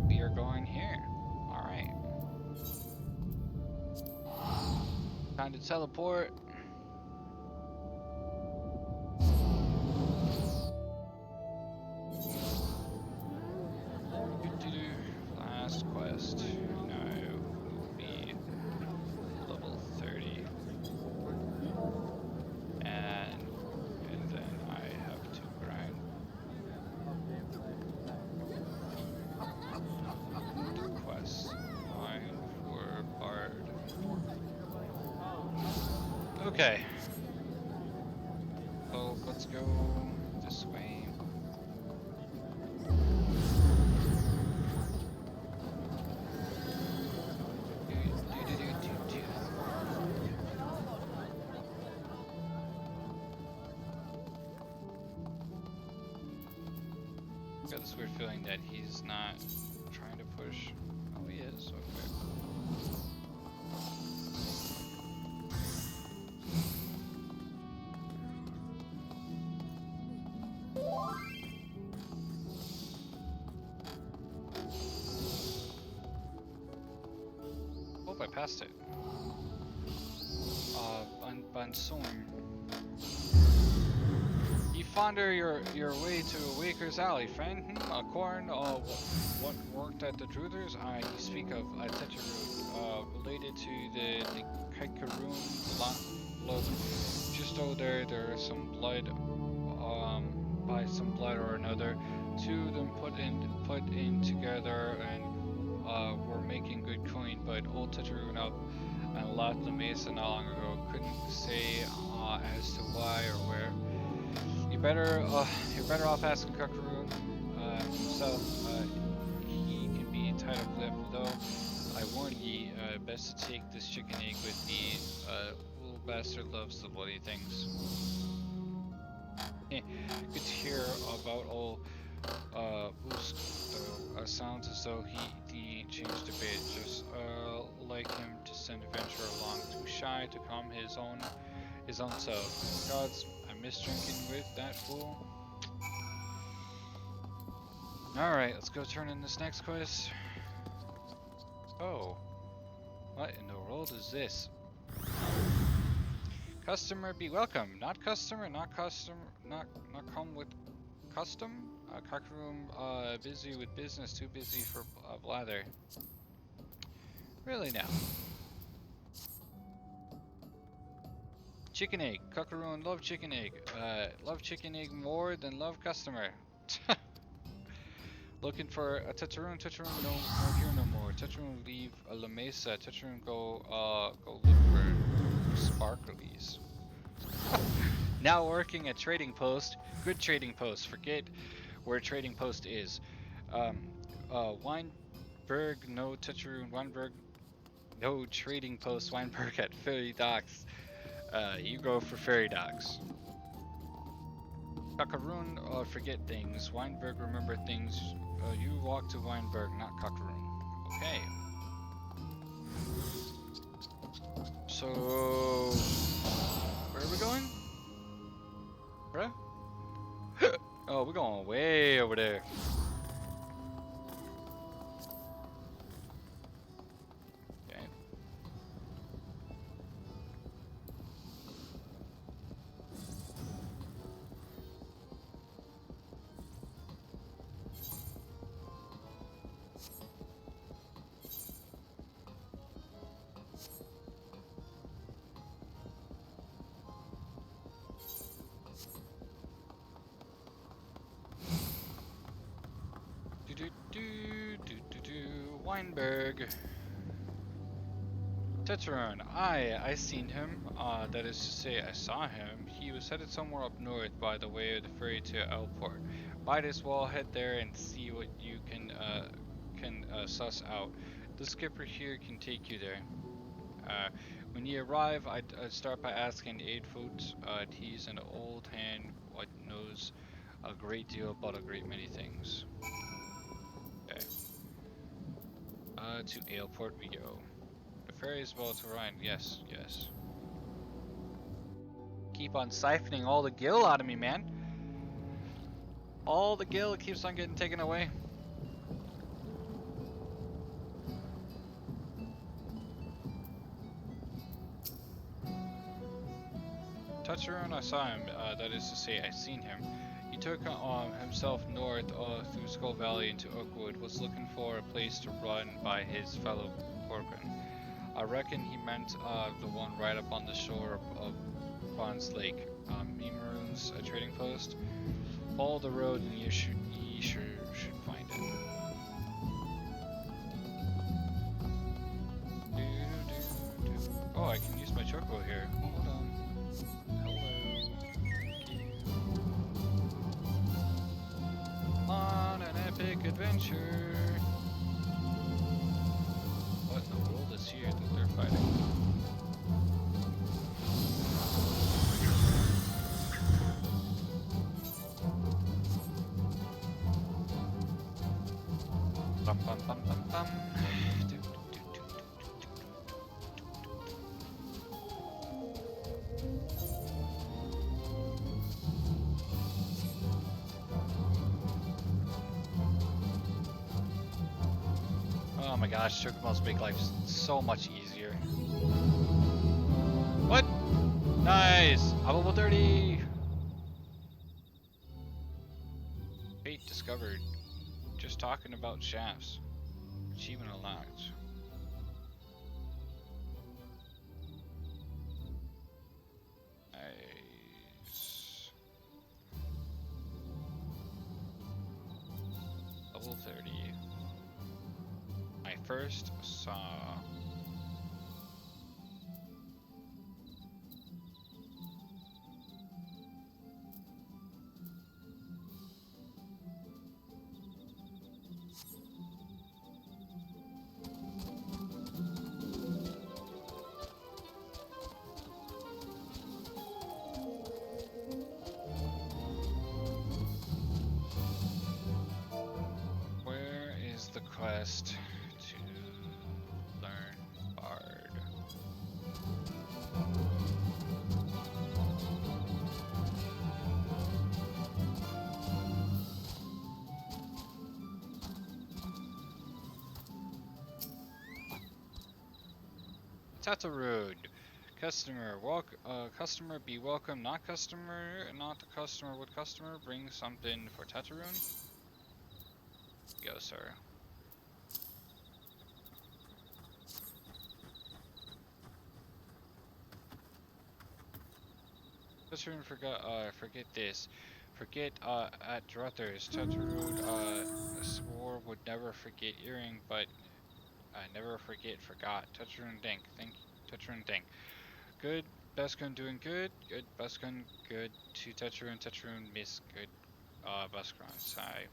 We are going here. All right. Time to teleport. Last quest. Okay. So let's go this way. Got this weird feeling that he's not trying to push. Oh, he is. Okay. I passed it. Bansoon. You founder your way to Waker's Alley, friend. Corn, what worked at the Druthers? You speak of Tetraroon, related to the Kaikaroon blood. Just over there is some blood, by some blood or another. Two of them put in together, and were making good coin, but old Tetraroon up and left the Mesa not long ago. Couldn't say as to why or where. You're better off asking Kakaroon himself. He can be best to take this chicken egg with me. Little bastard loves the bloody things. Good to hear about all sounds as though he ain't changed a bit. Just like him to send adventure along. Too shy to calm his own self. Gods, I miss drinking with that fool. Alright, let's go turn in this next quest. Oh. What in the world is this? Customer be welcome. Not customer, not come with custom. Kakaroom busy with business, too busy for blather. Really now. Chicken egg. Kakaroon love chicken egg. Love chicken egg more than love customer. Looking for a Tetraroon. Tetraroon no here no more. Tetraroon leave La Mesa. Tetraroon go look for sparklies. Now working at trading post. Good trading post. Forget where trading post is. Weinberg no Tetraroon. Weinberg no trading post. Weinberg at Ferry Docks. You go for Ferry Docks. Kakaroon forget things. Weinberg remember things. You walk to Weinberg, not Kakaroon. Okay. So, where are we going? Bruh? Oh, we're going way over there. Okay. Weinberg. Tetraroon. I seen him. That is to say, I saw him. He was headed somewhere up north by the way of the ferry to Elport. By this wall, head there and see what you can suss out. The skipper here can take you there. When you arrive, I'd start by asking Aidfoot. He's an old hand what knows a great deal about a great many things. Okay. To Ailport we go. The ferry is about to run. Yes, yes. Keep on siphoning all the gil out of me, man. All the gil keeps on getting taken away. Tetraroon, I saw him. That is to say, I seen him. He took himself north through Skull Valley into Oakwood, was looking for a place to run by his fellow Porpin. I reckon he meant the one right up on the shore of Bronze Lake. Maroon's a trading post. Follow the road and you should find it. Oh, I can use my choco here. Hold on. On an epic adventure. What in the world is here that they're fighting? Bum bum bum bum bum. Oh my gosh, Chocobo's make life so much easier. What? Nice! I'm level 30! Fate discovered. Just talking about shafts. Achievement unlocked. Nice. Level 30. My first saw. quest to learn Bard. Tatarood. Customer be welcome, not the customer would customer. Bring something for Tataroon. Go, sir. Tataroon forget this. Forget, at Druthers, Tatarood, swore would never forget earring, but, never forgot. Tataroon think. Tataroon think. Good, Beskun doing good. Good, Beskun good to Tataroon. Tataroon miss good, Beskron. Sigh.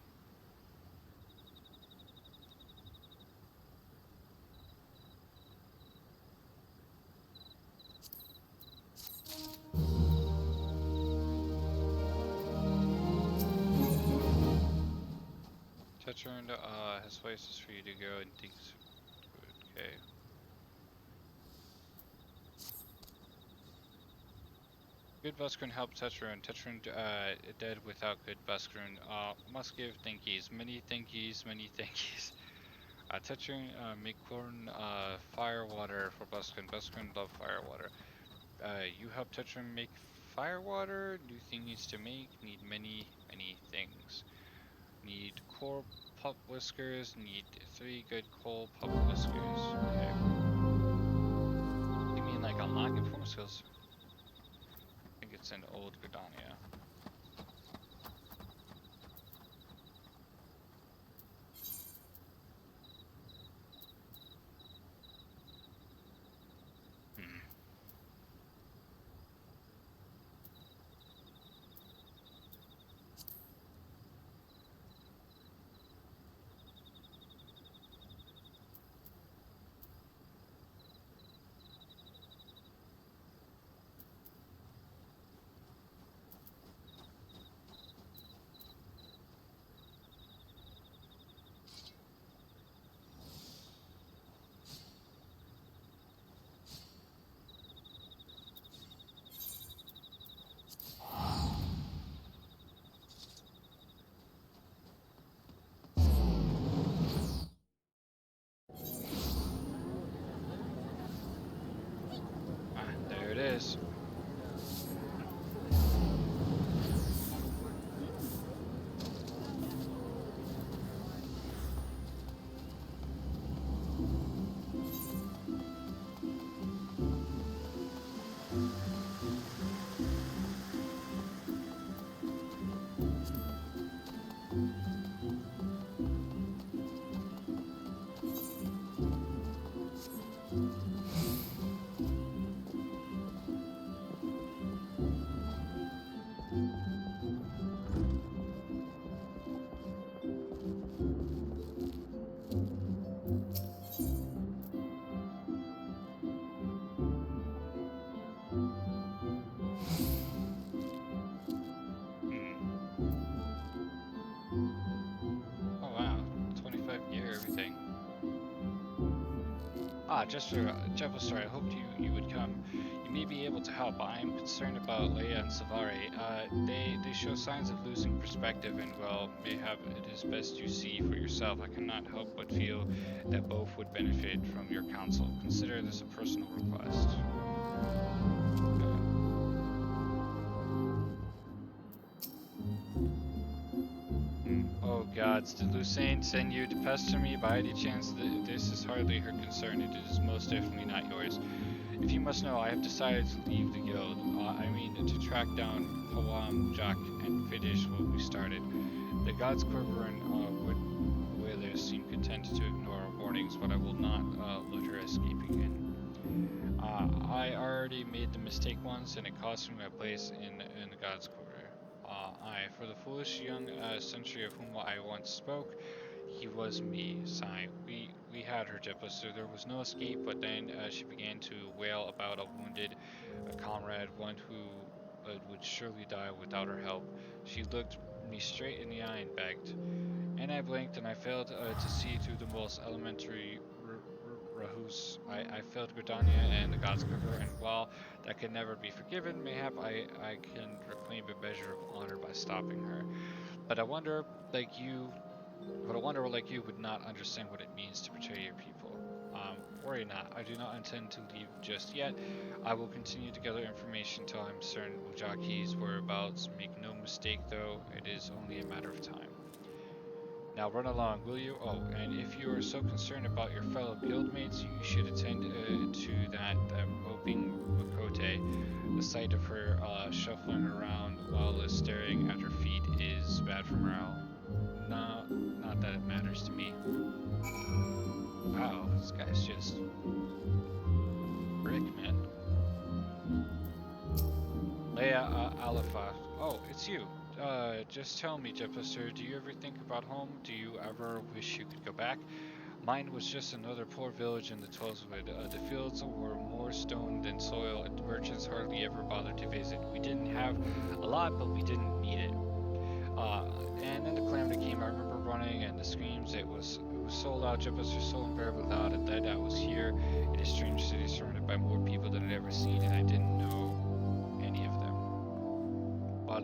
Tataroon, has places for you to go and thinks good. Okay. Good Buskroon helped Tetrun. Tetrun dead without good Buskroon. Must give thankies. Many thankies, many thankies. Tetrun make corn fire water for Buskroon. Buskroon love fire water. You help Tetrun make fire water. New thing needs to make. Need many, many things. Need core pup whiskers. Need 3 good coal pup whiskers. Okay. You mean like unlocking form skills? I think it's in old Gridania. There it is. Oh wow, 25-year everything. Just for Jettbuster, I hoped you would come. You may be able to help. I am concerned about Leia and Savari. They show signs of losing perspective, and well, mayhap it is best you see for yourself. I cannot help but feel that both would benefit from your counsel. Consider this a personal request. Oh gods, did Lucane send you to pester me? By any chance, this is hardly her concern. It is most definitely not yours. If you must know, I have decided to leave the guild. I mean to track down Pawam, Jack, and finish what we started. The gods Quiver and Wood Whalers seem content to ignore our warnings, but I will not let her escape again. I already made the mistake once, and it cost me my place in the gods Quiver. For the foolish young sentry of whom I once spoke, he was me, Sigh. We had her, Jettbuster. There was no escape, but then she began to wail about a wounded comrade, one who would surely die without her help. She looked me straight in the eye and begged. And I blinked and I failed to see through the most elementary ruse. I failed Gridania and the God's Cooker, and while that can never be forgiven, mayhap I can reclaim a measure of honor by stopping her. But I wonder, like you, would not understand what it means to betray your people. Worry not, I do not intend to leave just yet. I will continue to gather information till I'm certain Ujaki's whereabouts. Make no mistake though, it is only a matter of time. Now run along, will you? Oh, and if you are so concerned about your fellow guildmates, you should attend to that moping Makote. The sight of her shuffling around while staring at her feet is bad for morale. No, not that it matters to me. Wow, this guy's just brick, man. Leia Alifa. Oh, it's you. Just tell me, Jettbuster, do you ever think about home? Do you ever wish you could go back? Mine was just another poor village in the Tweleswood. The fields were more stone than soil, and merchants hardly ever bothered to visit. We didn't have a lot, but we didn't need it. And then the calamity came. I remember running and the screams. It was so loud, Jettbuster, so unbearably loud, and then I was here in a strange city surrounded by more people than I'd ever seen, and I didn't know any of them. But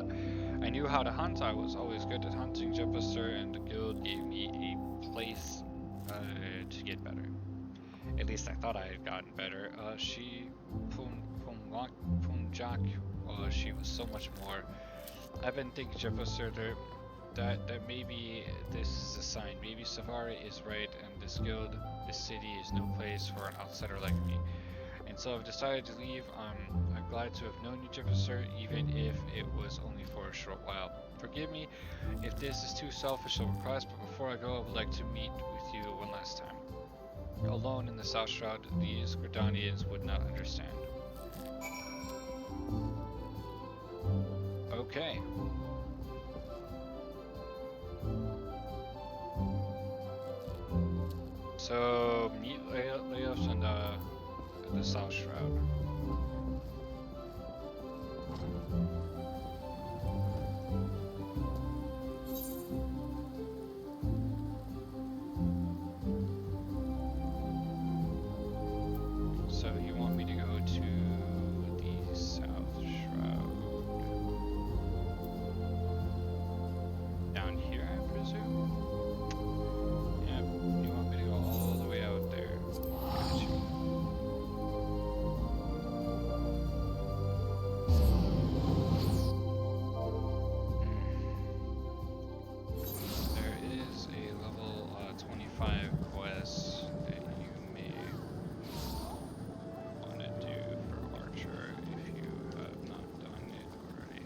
I knew how to hunt. I was always good at hunting, Jettbuster, and the guild gave me a place to get better. At least I thought I had gotten better. She was so much more. I've been thinking, Jettbuster, that maybe this is a sign. Maybe Safari is right, and this guild, this city, is no place for an outsider like me. And so I've decided to leave. I'm glad to have known you, Jettbuster, even if it was only for a short while. Forgive me if this is too selfish a request, but before I go, I would like to meet with you one last time. Alone in the South Shroud, these Gridanians would not understand. Okay. So, meet Leos in the South Shroud. So, you want me to go to the South Shroud? Down here, I presume? Yep, you want me to go all the way out there. Gotcha. There is a level 25 quest that you may want to do for Archer if you have not done it already.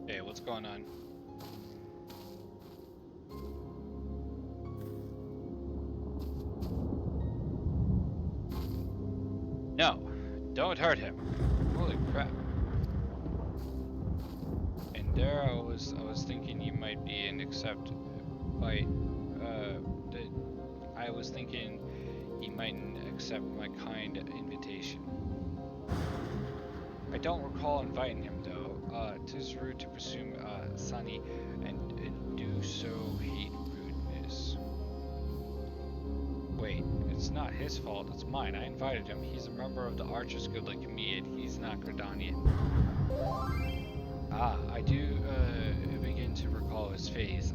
Okay, what's going on? No, don't hurt him. Holy crap. And there I was thinking you might be an I was thinking he mightn't accept my kind invitation. I don't recall inviting him though. 'Tis rude to presume, Sunny, and do so hate rudeness. Wait, it's not his fault, it's mine. I invited him. He's a member of the Archers Guild like me, and he's not Gridanian. Ah, I do begin to recall his face.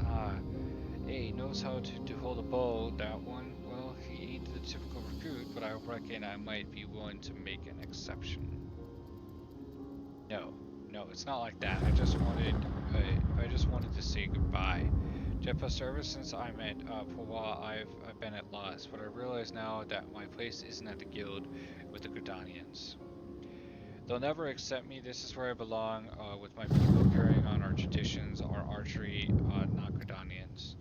Hey, knows how to hold a bow, that one. Well, he ain't the typical recruit, but I reckon I might be willing to make an exception. No, it's not like that. I just wanted to say goodbye. Jettbuster, ever since I met Pawa, I've been at loss, but I realize now that my place isn't at the guild with the Gridanians. They'll never accept me. This is where I belong, with my people carrying on our traditions, our archery, not Gridanians.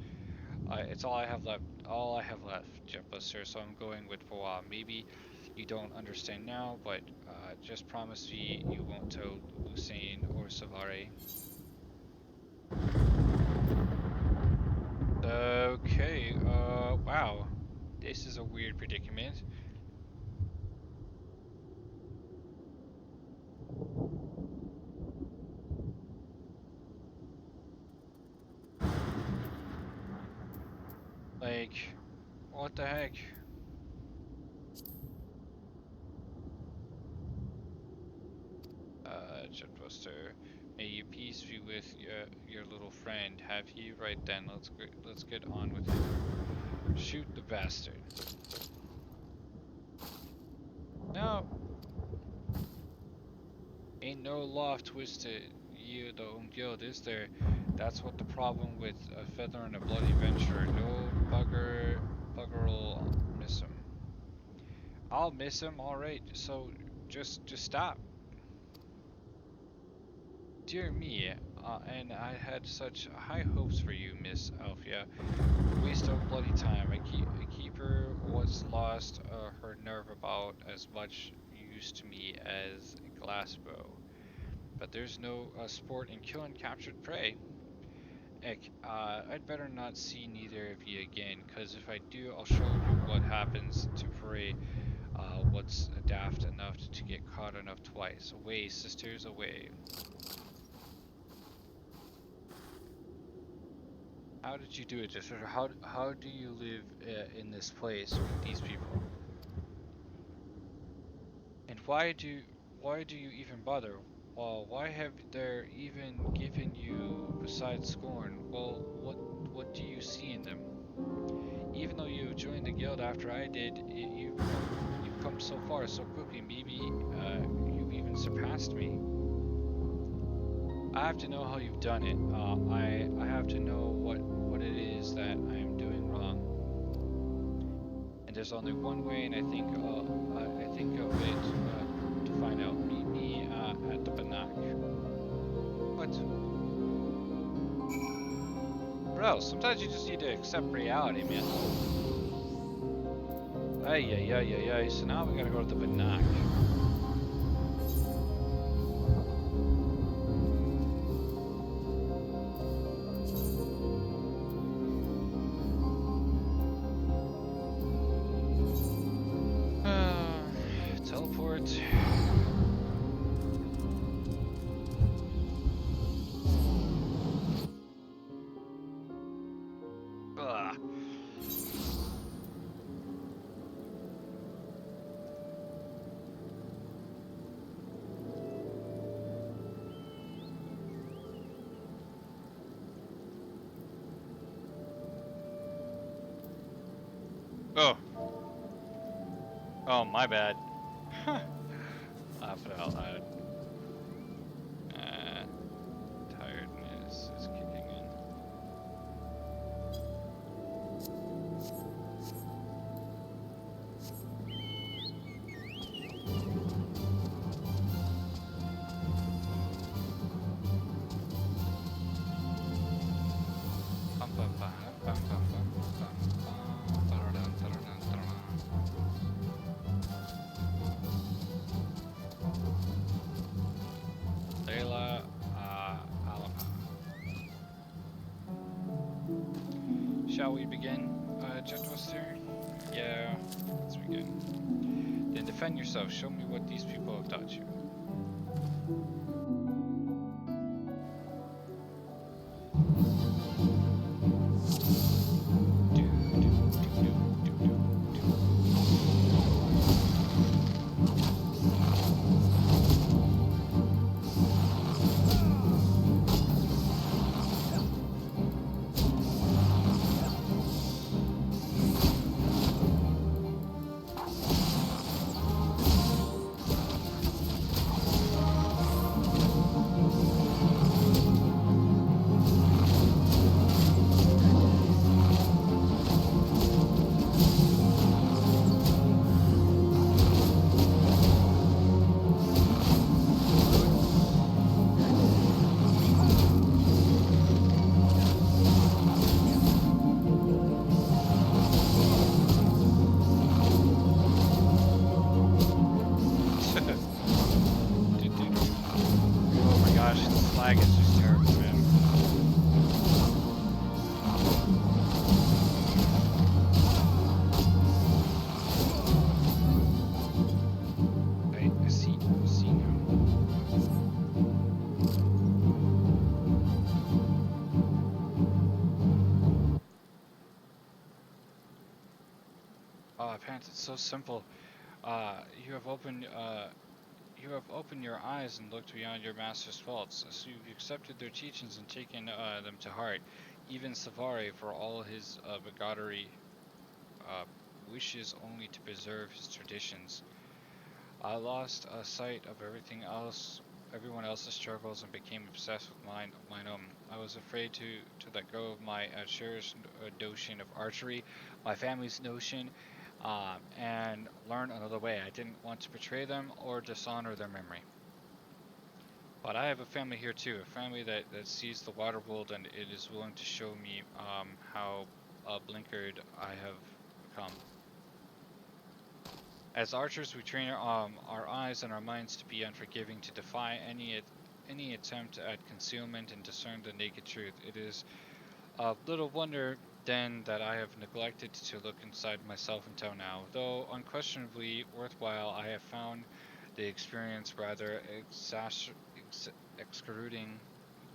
It's all I have left. All I have left, Jettbuster. So I'm going with Pawa. Maybe you don't understand now, but just promise me you won't tell Usain or Savare. Okay. Wow. This is a weird predicament. Like, what the heck? Jettbuster, may you peace be with your little friend. Have you? Right then, let's get on with it. Shoot the bastard. No. Ain't no loft twisted you the own guild, is there? That's what the problem with a feather and a bloody venture. No bugger'll miss him. I'll miss him, alright, so just stop. Dear me, and I had such high hopes for you, Miss Alfia. Waste of bloody time. I keep her what's lost her nerve about as much use to me as a glass bow. But there's no sport in killing captured prey. Eck, I'd better not see neither of you again, cause if I do, I'll show you what happens to prey. What's daft enough to get caught enough twice. Away, sisters, away. How did you do it, Jester? How do you live in this place with these people? And why do you even bother? Well, why have they even given you besides scorn? Well, what do you see in them? Even though you joined the guild after I did, you've come so far so quickly. Maybe you've even surpassed me. I have to know how you've done it. I have to know what it is that I am doing wrong. And there's only one way, and I think of it to find out. Meet me at the Banak. What? Bro, sometimes you just need to accept reality, man. Ay. So now we gotta go to the Banak. Teleport. Ugh. Oh. Oh, my bad. Laugh it out loud. Tiredness is kicking in. Layla, Alama. Shall we begin, Jettbuster? Yeah, let's begin. Then defend yourself. Show me what these people have taught you. gosh, this lag is just terrible, man. I see now. Oh, parents, it's so simple. You have opened your eyes and looked beyond your master's faults, so you've accepted their teachings and taken them to heart. Even Savari, for all his bigotry, uh, wishes only to preserve his traditions. I lost sight of everyone else's struggles, and became obsessed with mine own. I was afraid to let go of my cherished notion of archery, my family's notion, and learn another way. I didn't want to betray them or dishonor their memory. But I have a family here too, a family that sees the water world, and it is willing to show me how blinkered I have become. As archers, we train our eyes and our minds to be unforgiving, to defy any attempt at concealment and discern the naked truth. It is little wonder then that I have neglected to look inside myself until now. Though unquestionably worthwhile, I have found the experience rather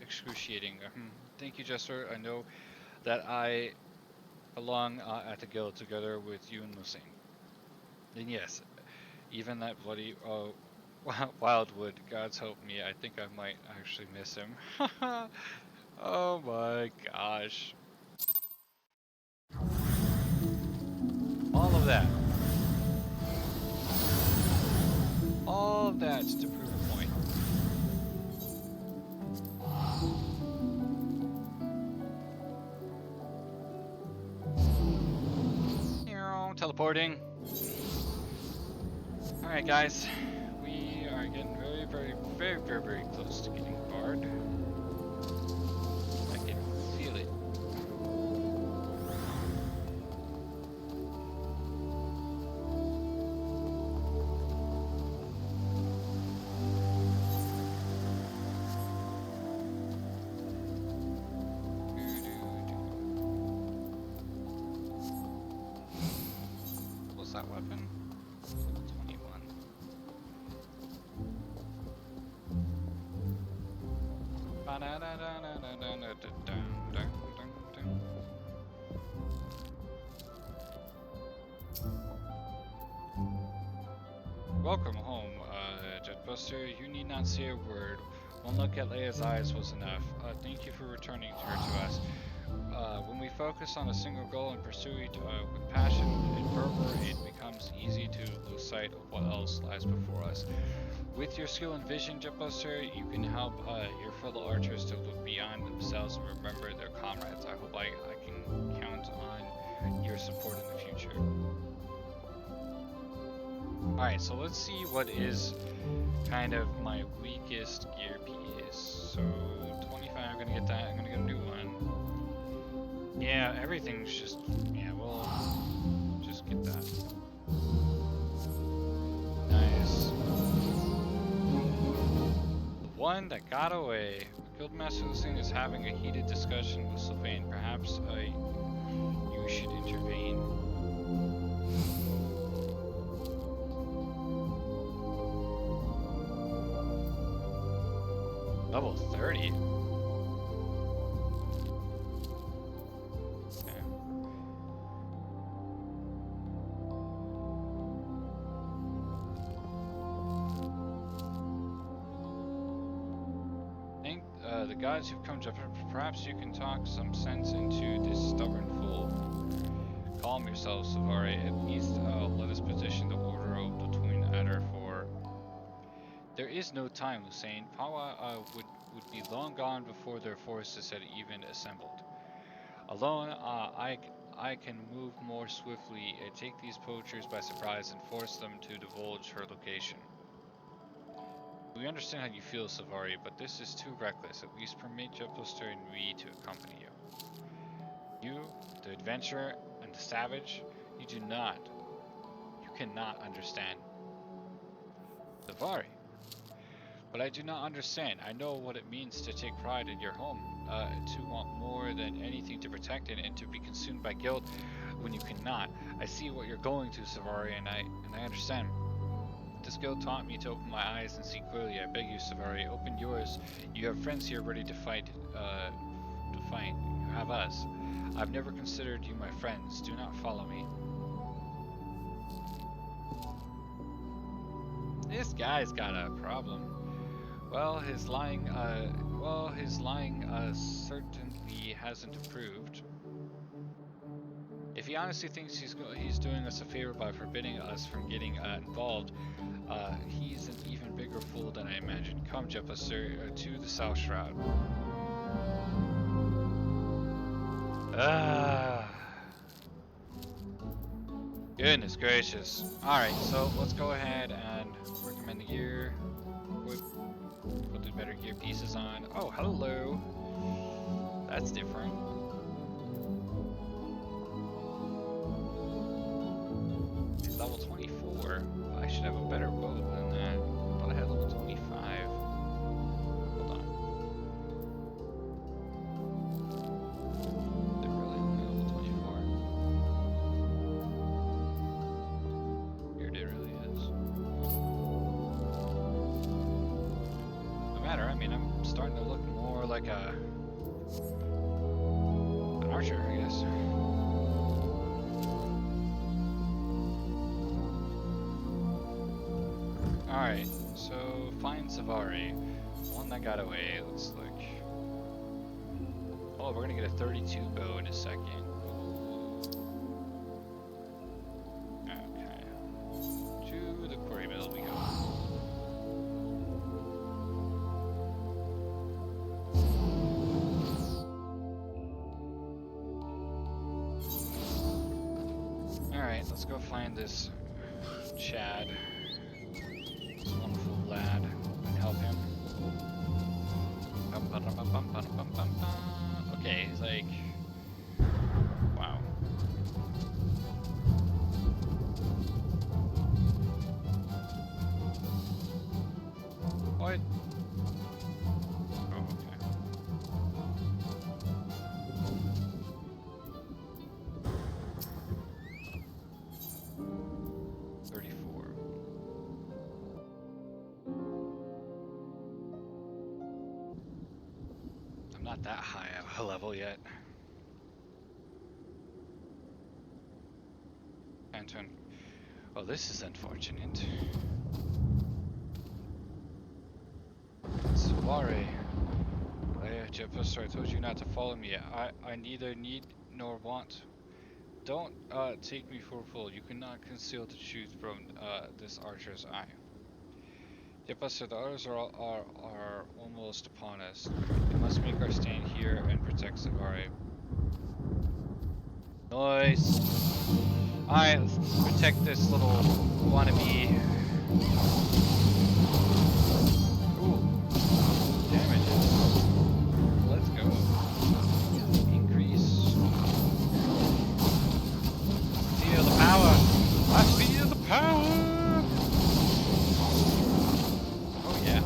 excruciating. Thank you, Jester. I know that I belong at the guild together with you and Lucine. And yes, even that bloody Wildwood, God's help me, I think I might actually miss him. Oh my gosh. All of that. All of that to prove a point. Teleporting. Alright guys, we are getting very close to getting barred. I can feel it. What's that weapon? 21. Welcome home, Jettbuster. You need not say a word. One look at Leia's eyes was enough. Thank you for returning her to us. When we focus on a single goal and pursue it with passion and fervor, it becomes easy to lose sight of what else lies before us. With your skill and vision, Jettbuster, you can help your fellow archers to look beyond themselves and remember their comrades. I hope I can count on your support in the future. Alright, so let's see what is kind of my weakest gear piece. So 25, I'm gonna get that. I'm gonna get a new one. Yeah, everything's just, yeah, we'll just get that. Nice. The one that got away. Guildmaster Lucine is having a heated discussion with Sylvain. Perhaps you should intervene. Level 30? The gods who've come to perhaps you can talk some sense into this stubborn fool. Calm yourself, Savari. At least let us position the order of the Twin Adder for... There is no time, Lucine. Pawa would be long gone before their forces had even assembled. Alone, I can move more swiftly, take these poachers by surprise and force them to divulge her location. We understand how you feel, Savari, but this is too reckless. At least permit Jettbuster and me to accompany you. You, the adventurer, and the savage, you cannot understand. Savari, But I do not understand. I know what it means to take pride in your home, to want more than anything to protect it, and to be consumed by guilt when you cannot. I see what you're going to, Savari, and I understand. This guild taught me to open my eyes and see clearly. I beg you, Savari, open yours. You have friends here ready to fight. You have us. I've never considered you my friends. Do not follow me. This guy's got a problem. Well, his lying certainly hasn't improved. If he honestly thinks he's doing us a favor by forbidding us from getting involved, he's an even bigger fool than I imagined. Come, Jettbuster, to the South Shroud. Goodness gracious. Alright, so let's go ahead and recommend the gear. Put the better gear pieces on. Oh, hello. That's different. It's level 24. I should have a better bow than that. I thought I had level 25. Hold on. They're really only level 24. Weird, it really is. No matter, I mean, I'm starting to look more like an archer, I guess. Alright, so find Savari. One that got away, it looks like. Oh, we're gonna get a 32 bow in a second. Okay. To the quarry mill we go. Alright, let's go find this Chad. This wonderful lad, and help him. Okay, he's like, wow. What? Oh, okay. Not that high of a level yet. Anton. Oh, this is unfortunate. Savari. Jettbuster, I told you not to follow me. I neither need nor want. Don't take me for a fool. You cannot conceal the truth from this archer's eye. Jettbuster, the others are almost upon us. We must make our stand here and protect Savari. Nice. Alright, let's protect this little wannabe. Ooh. Damages. Let's go. Increase. Feel the power. I feel the power. Yeah.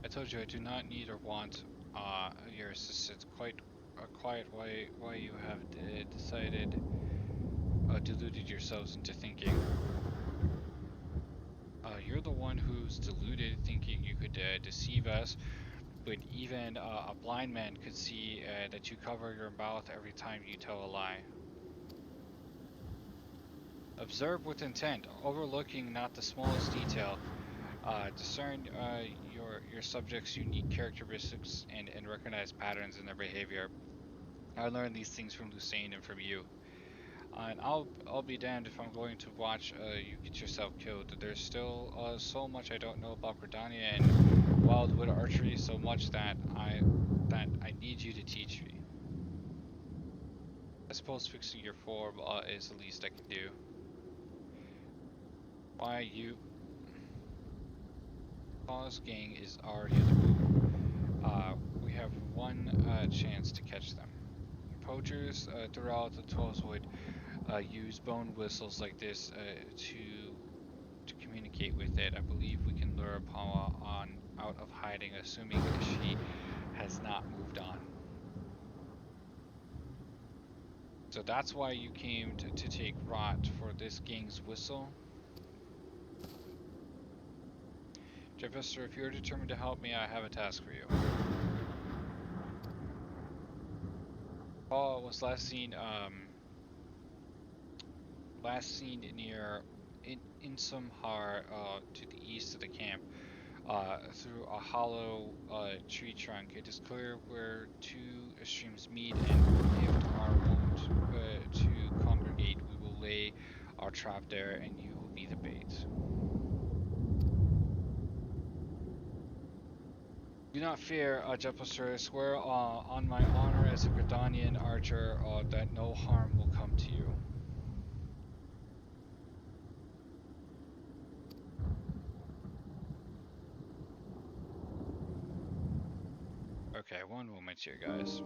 I told you I do not need or want your assistance. Quite why you have decided deluded yourselves into thinking. You're the one who's deluded, thinking you could deceive us, but even a blind man could see that you cover your mouth every time you tell a lie. Observe with intent, overlooking not the smallest detail. Discern your subject's unique characteristics and recognize patterns in their behavior. I learned these things from Lucene and from you. And I'll be damned if I'm going to watch you get yourself killed. There's still so much I don't know about Gridania and Wildwood archery, so much that I need you to teach me. I suppose fixing your form is the least I can do. Why you? Paul's gang is already on the move. We have one chance to catch them. Poachers throughout the Twelves would use bone whistles like this to communicate with it. I believe we can lure Paula on out of hiding, assuming that she has not moved on. So that's why you came to take Rot for this gang's whistle. Jettbuster, if you're determined to help me, I have a task for you. Paul was last seen near Insumhar to the east of the camp, through a hollow tree trunk. It is clear where two streams meet, and if our wont to congregate, we will lay our trap there, and you will be the bait. Do not fear, Jettbuster. I swear on my honor as a Gridanian archer that no harm will come to you. Okay, one moment here, guys.